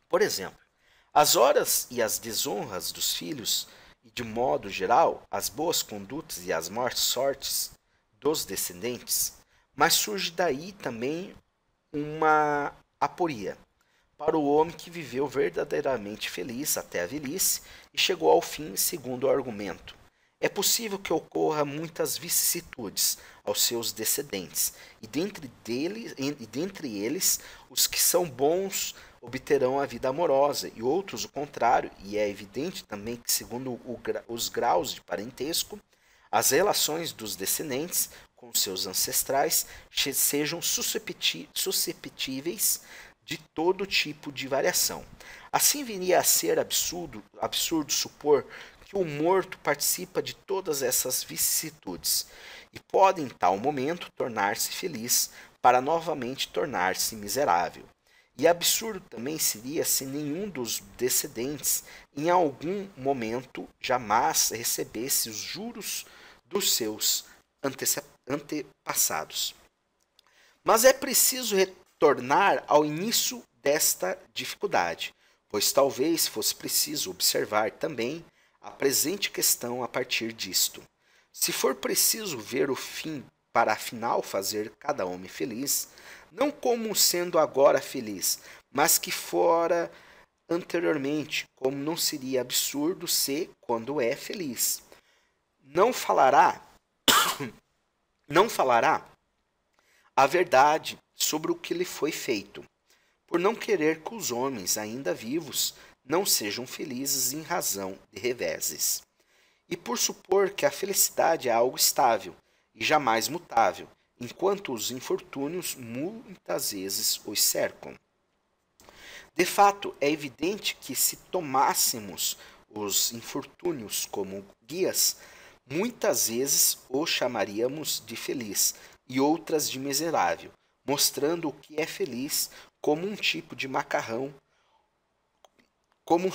Por exemplo, as horas e as desonras dos filhos, e de modo geral, as boas condutas e as más sortes dos descendentes, mas surge daí também uma aporia para o homem que viveu verdadeiramente feliz até a velhice e chegou ao fim segundo o argumento. É possível que ocorra muitas vicissitudes aos seus descendentes, e dentre eles os que são bons obterão a vida amorosa, e outros o contrário, e é evidente também que, segundo os graus de parentesco, as relações dos descendentes com seus ancestrais sejam susceptíveis de todo tipo de variação. Assim viria a ser absurdo supor que o morto participa de todas essas vicissitudes e pode em tal momento tornar-se feliz para novamente tornar-se miserável. E absurdo também seria se nenhum dos descendentes em algum momento jamais recebesse os juros dos seus antepassados. Mas é preciso retornar ao início desta dificuldade, pois talvez fosse preciso observar também a presente questão a partir disto. Se for preciso ver o fim para afinal fazer cada homem feliz, não como sendo agora feliz, mas que fora anteriormente, como não seria absurdo se quando é feliz. Não falará a verdade sobre o que lhe foi feito, por não querer que os homens ainda vivos não sejam felizes em razão de reveses, e por supor que a felicidade é algo estável e jamais mutável, enquanto os infortúnios muitas vezes os cercam. De fato, é evidente que se tomássemos os infortúnios como guias, muitas vezes o chamaríamos de feliz e outras de miserável, mostrando o que é feliz como um tipo de macarrão, como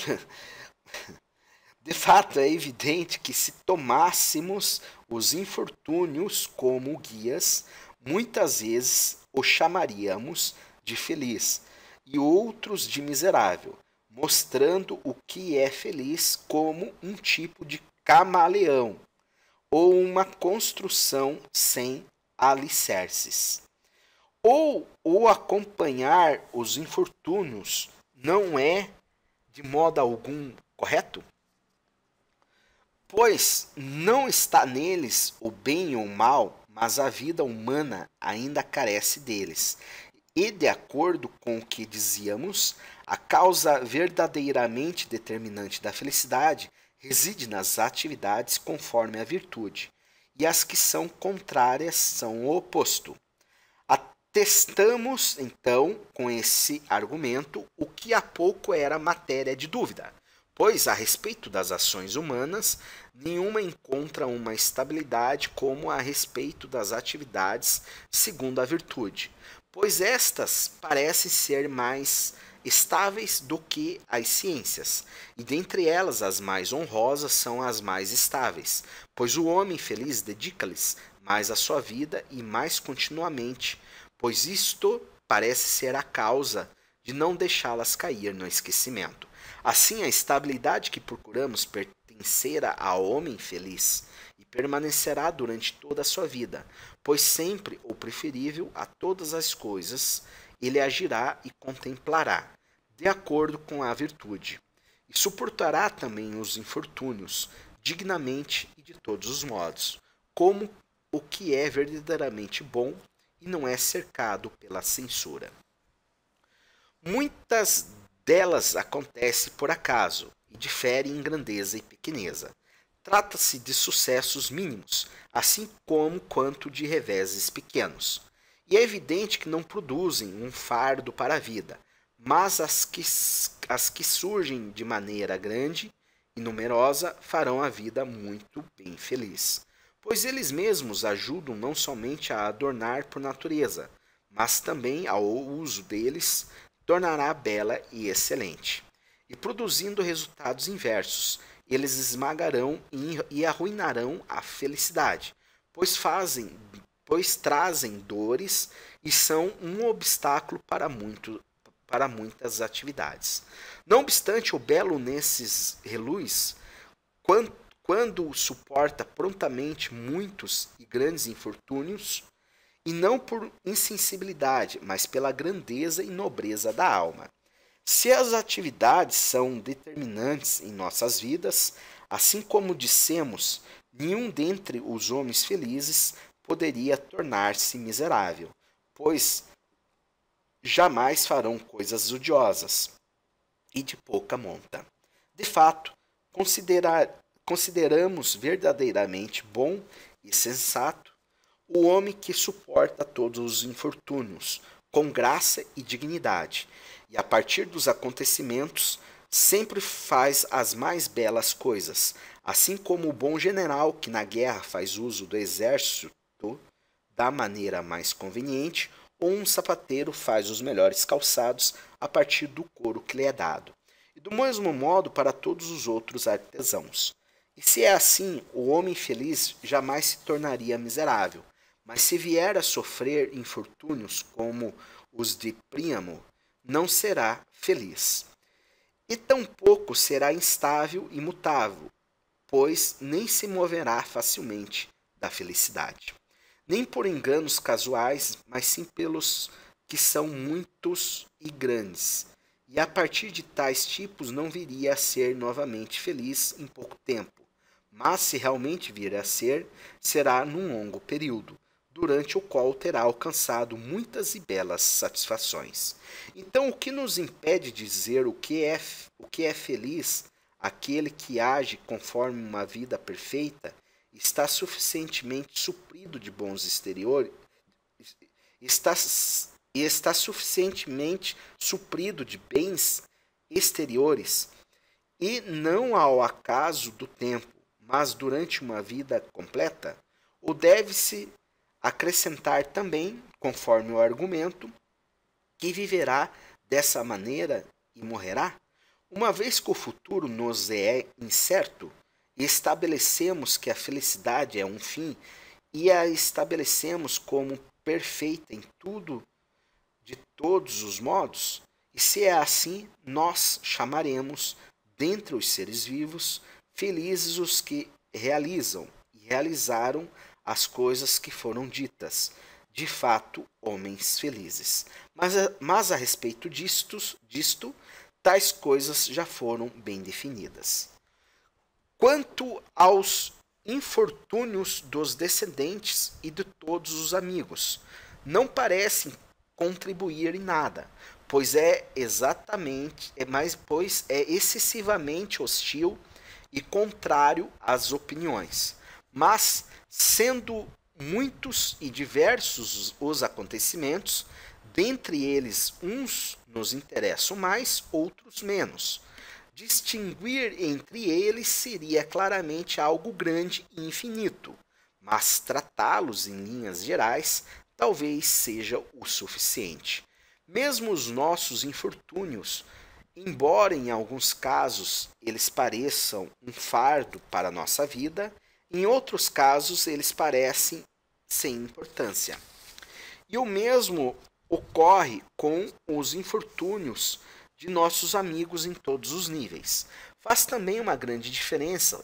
de fato, é evidente que se tomássemos os infortúnios como guias, muitas vezes o chamaríamos de feliz e outros de miserável, mostrando o que é feliz como um tipo de camaleão ou uma construção sem alicerces. Ou o acompanhar os infortúnios não é de modo algum correto? Pois não está neles o bem ou o mal, mas a vida humana ainda carece deles. E, de acordo com o que dizíamos, a causa verdadeiramente determinante da felicidade reside nas atividades conforme a virtude, e as que são contrárias são o oposto. Atestamos, então, com esse argumento, o que há pouco era matéria de dúvida, pois, a respeito das ações humanas, nenhuma encontra uma estabilidade como a respeito das atividades segundo a virtude, pois estas parecem ser mais estáveis do que as ciências, e dentre elas as mais honrosas são as mais estáveis, pois o homem feliz dedica-lhes mais a sua vida e mais continuamente, pois isto parece ser a causa de não deixá-las cair no esquecimento. Assim, a estabilidade que procuramos pertencerá ao homem feliz e permanecerá durante toda a sua vida, pois sempre o preferível a todas as coisas ele agirá e contemplará, de acordo com a virtude, e suportará também os infortúnios, dignamente e de todos os modos, como o que é verdadeiramente bom e não é cercado pela censura. Muitas delas acontecem por acaso e diferem em grandeza e pequeneza. Trata-se de sucessos mínimos, assim como quanto de reveses pequenos. E é evidente que não produzem um fardo para a vida, mas as que surgem de maneira grande e numerosa farão a vida muito bem feliz, pois eles mesmos ajudam não somente a adornar por natureza, mas também ao uso deles tornará bela e excelente. E produzindo resultados inversos, eles esmagarão e arruinarão a felicidade, pois trazem dores e são um obstáculo para muitas atividades. Não obstante, o belo nesses reluz, quando suporta prontamente muitos e grandes infortúnios, e não por insensibilidade, mas pela grandeza e nobreza da alma. Se as atividades são determinantes em nossas vidas, assim como dissemos, nenhum dentre os homens felizes poderia tornar-se miserável, pois jamais farão coisas odiosas e de pouca monta. De fato, consideramos verdadeiramente bom e sensato o homem que suporta todos os infortúnios, com graça e dignidade, e a partir dos acontecimentos sempre faz as mais belas coisas, assim como o bom general que na guerra faz uso do exército da maneira mais conveniente, ou um sapateiro faz os melhores calçados a partir do couro que lhe é dado. E do mesmo modo para todos os outros artesãos. E se é assim, o homem feliz jamais se tornaria miserável, mas se vier a sofrer infortúnios como os de Príamo, não será feliz. E tampouco será instável e mutável, pois nem se moverá facilmente da felicidade. Nem por enganos casuais, mas sim pelos que são muitos e grandes. E a partir de tais tipos não viria a ser novamente feliz em pouco tempo. Mas se realmente vir a ser, será num longo período, durante o qual terá alcançado muitas e belas satisfações. Então, o que nos impede de dizer o que é feliz, aquele que age conforme uma vida perfeita, está suficientemente suprido de bons exteriores, está suficientemente suprido de bens exteriores, e não ao acaso do tempo, mas durante uma vida completa, ou deve-se acrescentar também, conforme o argumento, que viverá dessa maneira e morrerá? Uma vez que o futuro nos é incerto, e estabelecemos que a felicidade é um fim, e a estabelecemos como perfeita em tudo, de todos os modos, e se é assim, nós chamaremos, dentre os seres vivos, felizes os que realizam e realizaram as coisas que foram ditas, de fato, homens felizes. Mas a respeito disto, tais coisas já foram bem definidas. Quanto aos infortúnios dos descendentes e de todos os amigos, não parecem contribuir em nada, pois pois é excessivamente hostil e contrário às opiniões. Mas, sendo muitos e diversos os acontecimentos, dentre eles uns nos interessam mais, outros menos. Distinguir entre eles seria claramente algo grande e infinito, mas tratá-los em linhas gerais talvez seja o suficiente. Mesmo os nossos infortúnios, embora em alguns casos eles pareçam um fardo para a nossa vida, em outros casos eles parecem sem importância. E o mesmo ocorre com os infortúnios de nossos amigos em todos os níveis. Faz também uma grande diferença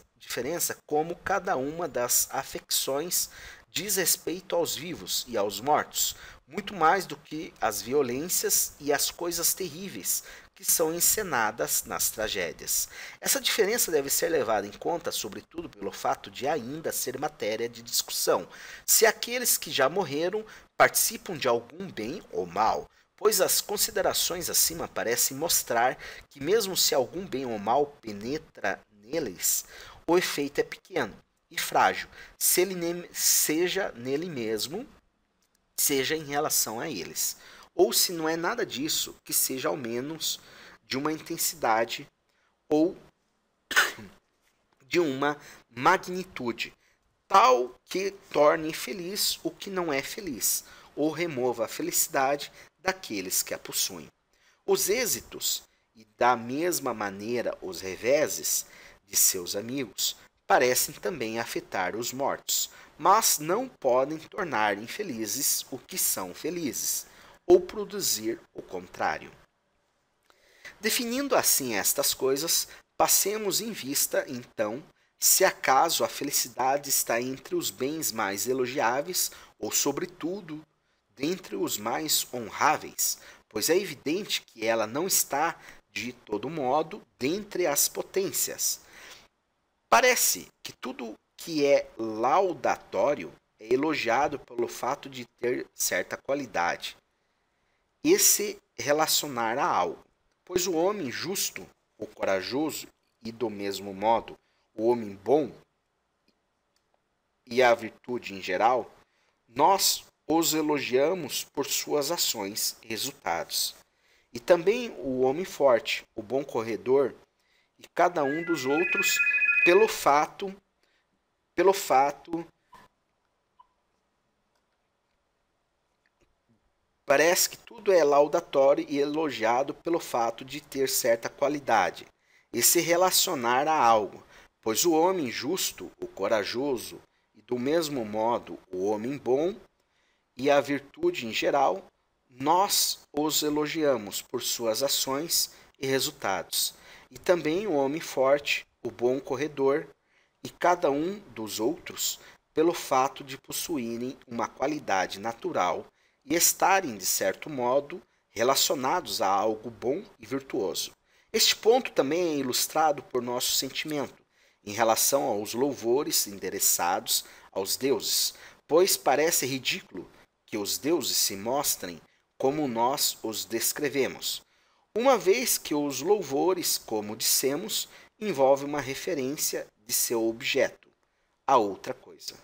como cada uma das afecções diz respeito aos vivos e aos mortos, muito mais do que as violências e as coisas terríveis que são encenadas nas tragédias. Essa diferença deve ser levada em conta, sobretudo pelo fato de ainda ser matéria de discussão, se aqueles que já morreram participam de algum bem ou mal, pois as considerações acima parecem mostrar que, mesmo se algum bem ou mal penetra neles, o efeito é pequeno e frágil, seja nele mesmo, seja em relação a eles. Ou se não é nada disso, que seja ao menos de uma intensidade ou de uma magnitude tal que torne feliz o que não é feliz, ou remova a felicidade daqueles que a possuem. Os êxitos, e da mesma maneira os reveses de seus amigos, parecem também afetar os mortos, mas não podem tornar infelizes o que são felizes, ou produzir o contrário. Definindo assim estas coisas, passemos em vista, então, se acaso a felicidade está entre os bens mais elogiáveis, ou, sobretudo, dentre os mais honráveis, pois é evidente que ela não está, de todo modo, dentre as potências. Parece que tudo que é laudatório é elogiado pelo fato de ter certa qualidade e se relacionar a algo, pois o homem justo, o corajoso e, do mesmo modo, o homem bom e a virtude em geral nós os elogiamos por suas ações e resultados. E também o homem forte, o bom corredor, e cada um dos outros pelo fato parece que tudo é laudatório e elogiado pelo fato de ter certa qualidade e se relacionar a algo, pois o homem justo, o corajoso, e do mesmo modo o homem bom e a virtude em geral, nós os elogiamos por suas ações e resultados, e também o homem forte, o bom corredor, e cada um dos outros pelo fato de possuírem uma qualidade natural e estarem, de certo modo, relacionados a algo bom e virtuoso. Este ponto também é ilustrado por nosso sentimento em relação aos louvores endereçados aos deuses, pois parece ridículo que os deuses se mostrem como nós os descrevemos, uma vez que os louvores, como dissemos, envolvem uma referência de seu objeto a outra coisa.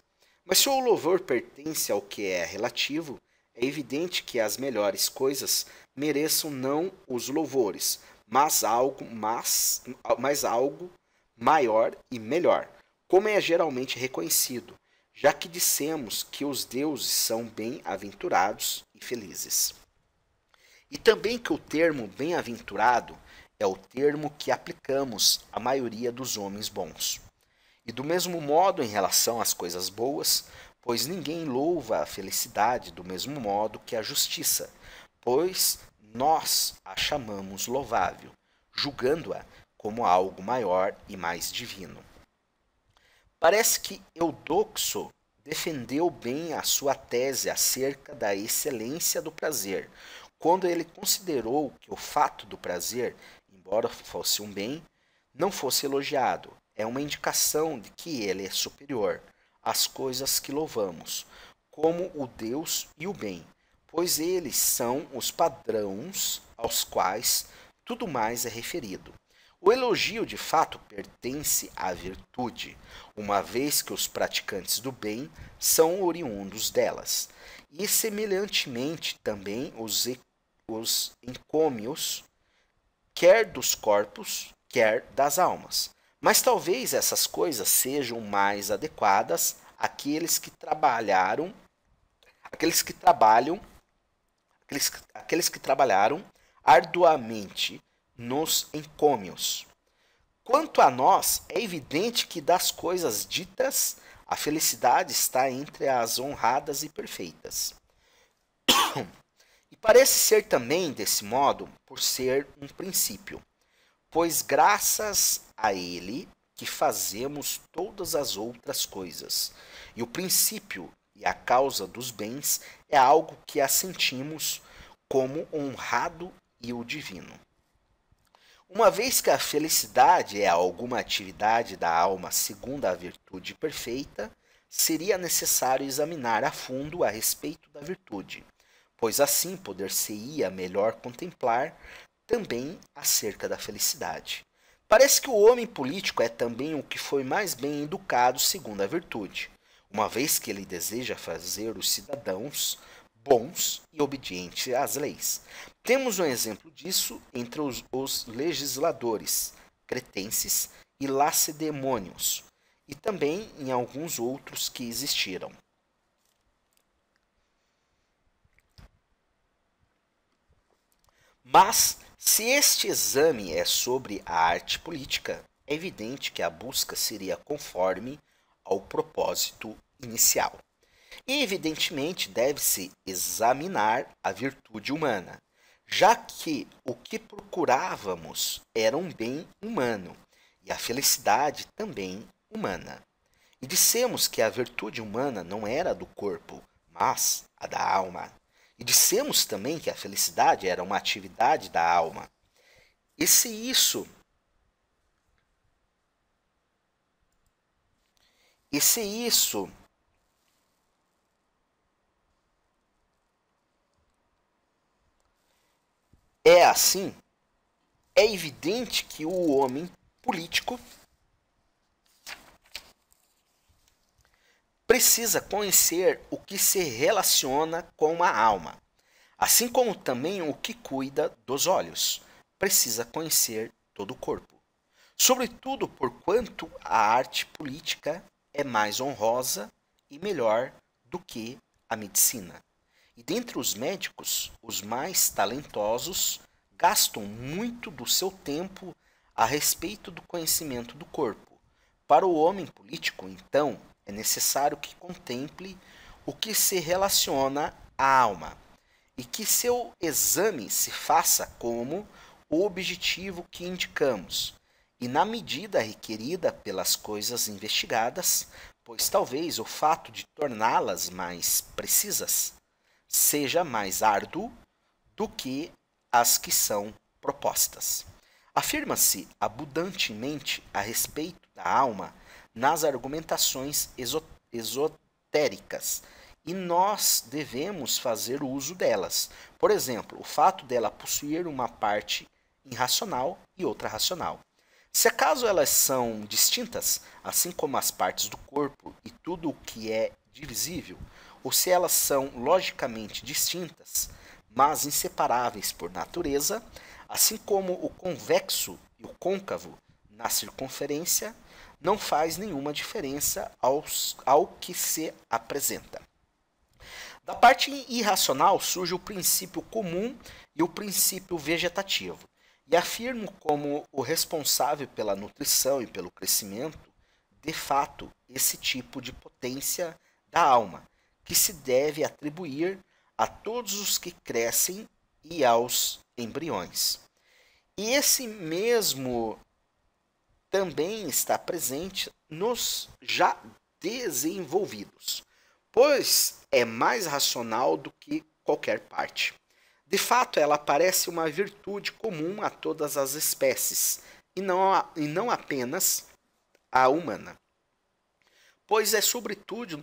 Mas se o louvor pertence ao que é relativo, é evidente que as melhores coisas mereçam não os louvores, mas algo maior e melhor, como é geralmente reconhecido, já que dissemos que os deuses são bem-aventurados e felizes. E também que o termo bem-aventurado é o termo que aplicamos à maioria dos homens bons. E do mesmo modo em relação às coisas boas, pois ninguém louva a felicidade do mesmo modo que a justiça, pois nós a chamamos louvável, julgando-a como algo maior e mais divino. Parece que Eudoxo defendeu bem a sua tese acerca da excelência do prazer, quando ele considerou que o fato do prazer, embora fosse um bem, não fosse elogiado. É uma indicação de que ele é superior às coisas que louvamos, como o Deus e o bem, pois eles são os padrões aos quais tudo mais é referido. O elogio de fato pertence à virtude, uma vez que os praticantes do bem são oriundos delas, e semelhantemente também os encômios, quer dos corpos, quer das almas. Mas talvez essas coisas sejam mais adequadas àqueles que trabalharam, aqueles que trabalham, aqueles que trabalharam arduamente nos encômios. Quanto a nós, é evidente que das coisas ditas, a felicidade está entre as honradas e perfeitas. E parece ser também desse modo por ser um princípio, pois graças a ele que fazemos todas as outras coisas. E o princípio e a causa dos bens é algo que assentimos como honrado e o divino. Uma vez que a felicidade é alguma atividade da alma segundo a virtude perfeita, seria necessário examinar a fundo a respeito da virtude, pois assim poder-se-ia melhor contemplar também acerca da felicidade. Parece que o homem político é também o que foi mais bem educado segundo a virtude, uma vez que ele deseja fazer os cidadãos bons e obedientes às leis. Temos um exemplo disso entre os legisladores cretenses e lacedemônios, e também em alguns outros que existiram. Mas, se este exame é sobre a arte política, é evidente que a busca seria conforme ao propósito inicial. E, evidentemente, deve-se examinar a virtude humana, já que o que procurávamos era um bem humano e a felicidade também humana. E dissemos que a virtude humana não era do corpo, mas a da alma. E dissemos também que a felicidade era uma atividade da alma. E se isso E se isso é assim, é evidente que o homem político precisa conhecer o que se relaciona com a alma, assim como também o que cuida dos olhos. Precisa conhecer todo o corpo. Sobretudo porquanto a arte política é mais honrosa e melhor do que a medicina. E dentre os médicos, os mais talentosos gastam muito do seu tempo a respeito do conhecimento do corpo. Para o homem político, então, é necessário que contemple o que se relaciona à alma e que seu exame se faça como o objetivo que indicamos e na medida requerida pelas coisas investigadas, pois talvez o fato de torná-las mais precisas seja mais árduo do que as que são propostas. Afirma-se abundantemente a respeito da alma nas argumentações esotéricas e nós devemos fazer uso delas. Por exemplo, o fato dela possuir uma parte irracional e outra racional. Se acaso elas são distintas, assim como as partes do corpo e tudo o que é divisível, ou se elas são logicamente distintas, mas inseparáveis por natureza, assim como o convexo e o côncavo na circunferência, não faz nenhuma diferença ao que se apresenta. Da parte irracional surge o princípio comum e o princípio vegetativo, e afirmo como o responsável pela nutrição e pelo crescimento, de fato, esse tipo de potência da alma, que se deve atribuir a todos os que crescem e aos embriões. E esse mesmo também está presente nos já desenvolvidos, pois é mais racional do que qualquer parte. De fato, ela parece uma virtude comum a todas as espécies, e não apenas a humana. Pois é sobretudo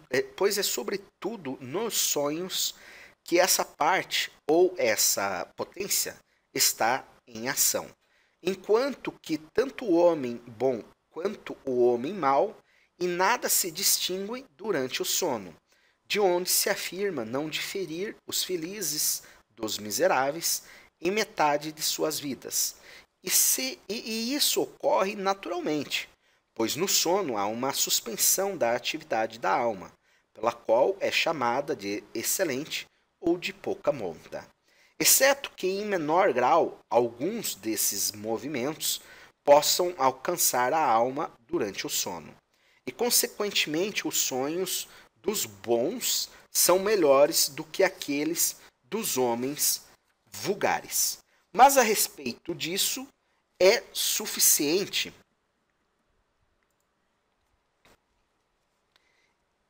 nos sonhos que essa parte ou essa potência está em ação. Enquanto que tanto o homem bom quanto o homem mau em nada se distinguem durante o sono, de onde se afirma não diferir os felizes dos miseráveis em metade de suas vidas. E isso ocorre naturalmente, pois no sono há uma suspensão da atividade da alma, pela qual é chamada de excelente ou de pouca monta. Exceto que em menor grau alguns desses movimentos possam alcançar a alma durante o sono. E consequentemente os sonhos dos bons são melhores do que aqueles dos homens vulgares. Mas a respeito disso é suficiente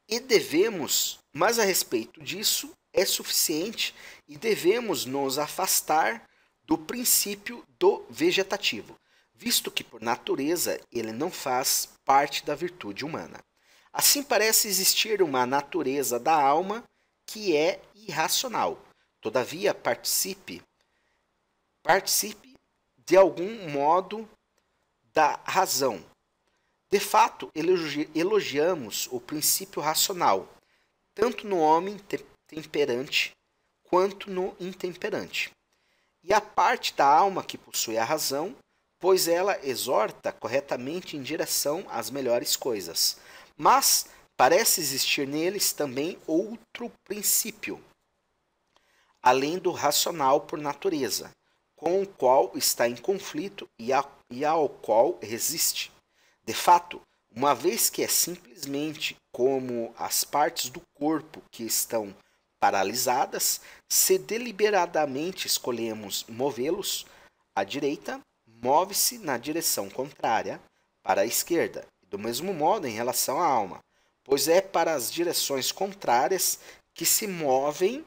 e devemos nos afastar do princípio do vegetativo, visto que por natureza ele não faz parte da virtude humana. Assim parece existir uma natureza da alma que é irracional. Todavia, participe de algum modo da razão. De fato, elogiamos o princípio racional, tanto no homem temperante quanto no intemperante. E a parte da alma que possui a razão, pois ela exorta corretamente em direção às melhores coisas. Mas parece existir neles também outro princípio, além do racional por natureza, com o qual está em conflito e ao qual resiste. De fato, uma vez que é simplesmente como as partes do corpo que estão paralisadas, se deliberadamente escolhemos movê-los à direita, move-se na direção contrária, para a esquerda, do mesmo modo em relação à alma, pois é para as direções contrárias que se movem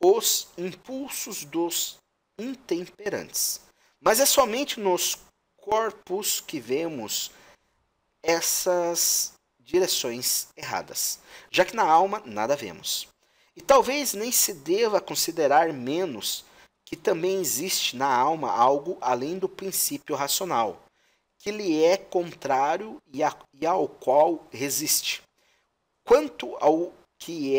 os impulsos dos intemperantes. Mas é somente nos corpos que vemos essas direções erradas, já que na alma nada vemos. E talvez nem se deva considerar menos que também existe na alma algo além do princípio racional, que lhe é contrário e ao qual resiste. Quanto ao que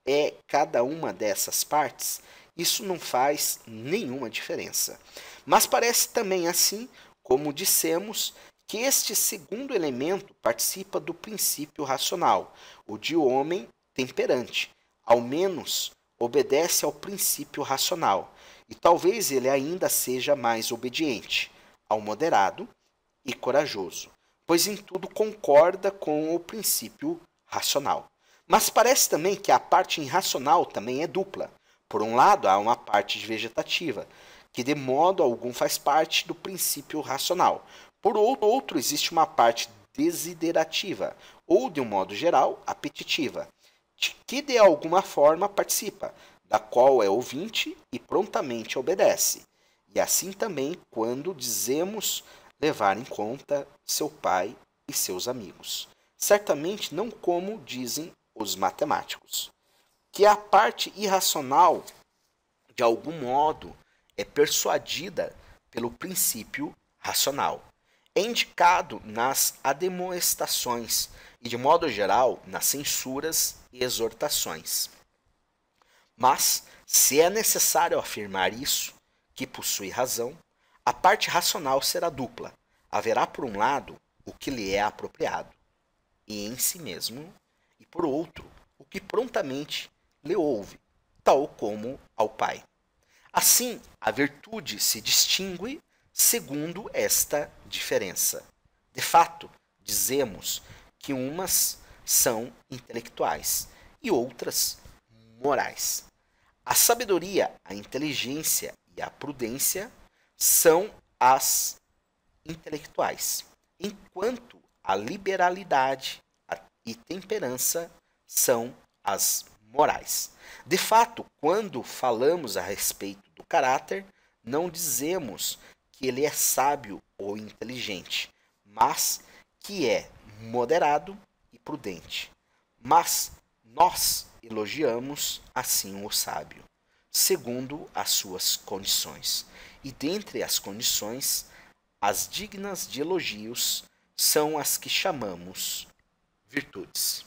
é cada uma dessas partes, isso não faz nenhuma diferença. Mas parece também assim, como dissemos, que este segundo elemento participa do princípio racional, o de homem temperante, ao menos obedece ao princípio racional, e talvez ele ainda seja mais obediente ao moderado e corajoso, pois em tudo concorda com o princípio racional. Mas parece também que a parte irracional também é dupla. Por um lado, há uma parte vegetativa, que de modo algum faz parte do princípio racional. Por outro, existe uma parte desiderativa, ou, de um modo geral, apetitiva, que de alguma forma participa, da qual é ouvinte e prontamente obedece. E assim também quando dizemos levar em conta seu pai e seus amigos. Certamente não como dizem os matemáticos, que a parte irracional, de algum modo, é persuadida pelo princípio racional. É indicado nas admoestações e, de modo geral, nas censuras e exortações. Mas, se é necessário afirmar isso, que possui razão, a parte racional será dupla. Haverá, por um lado, o que lhe é apropriado, e em si mesmo, e por outro, o que prontamente lhe ouve, tal como ao Pai. Assim, a virtude se distingue segundo esta diferença. De fato, dizemos que umas são intelectuais e outras morais. A sabedoria, a inteligência e a prudência são as intelectuais, enquanto a liberalidade e temperança são as morais. De fato, quando falamos a respeito do caráter, não dizemos que ele é sábio ou inteligente, mas que é moderado e prudente. Mas nós elogiamos assim o sábio, segundo as suas condições. E dentre as condições, as dignas de elogios são as que chamamos virtudes.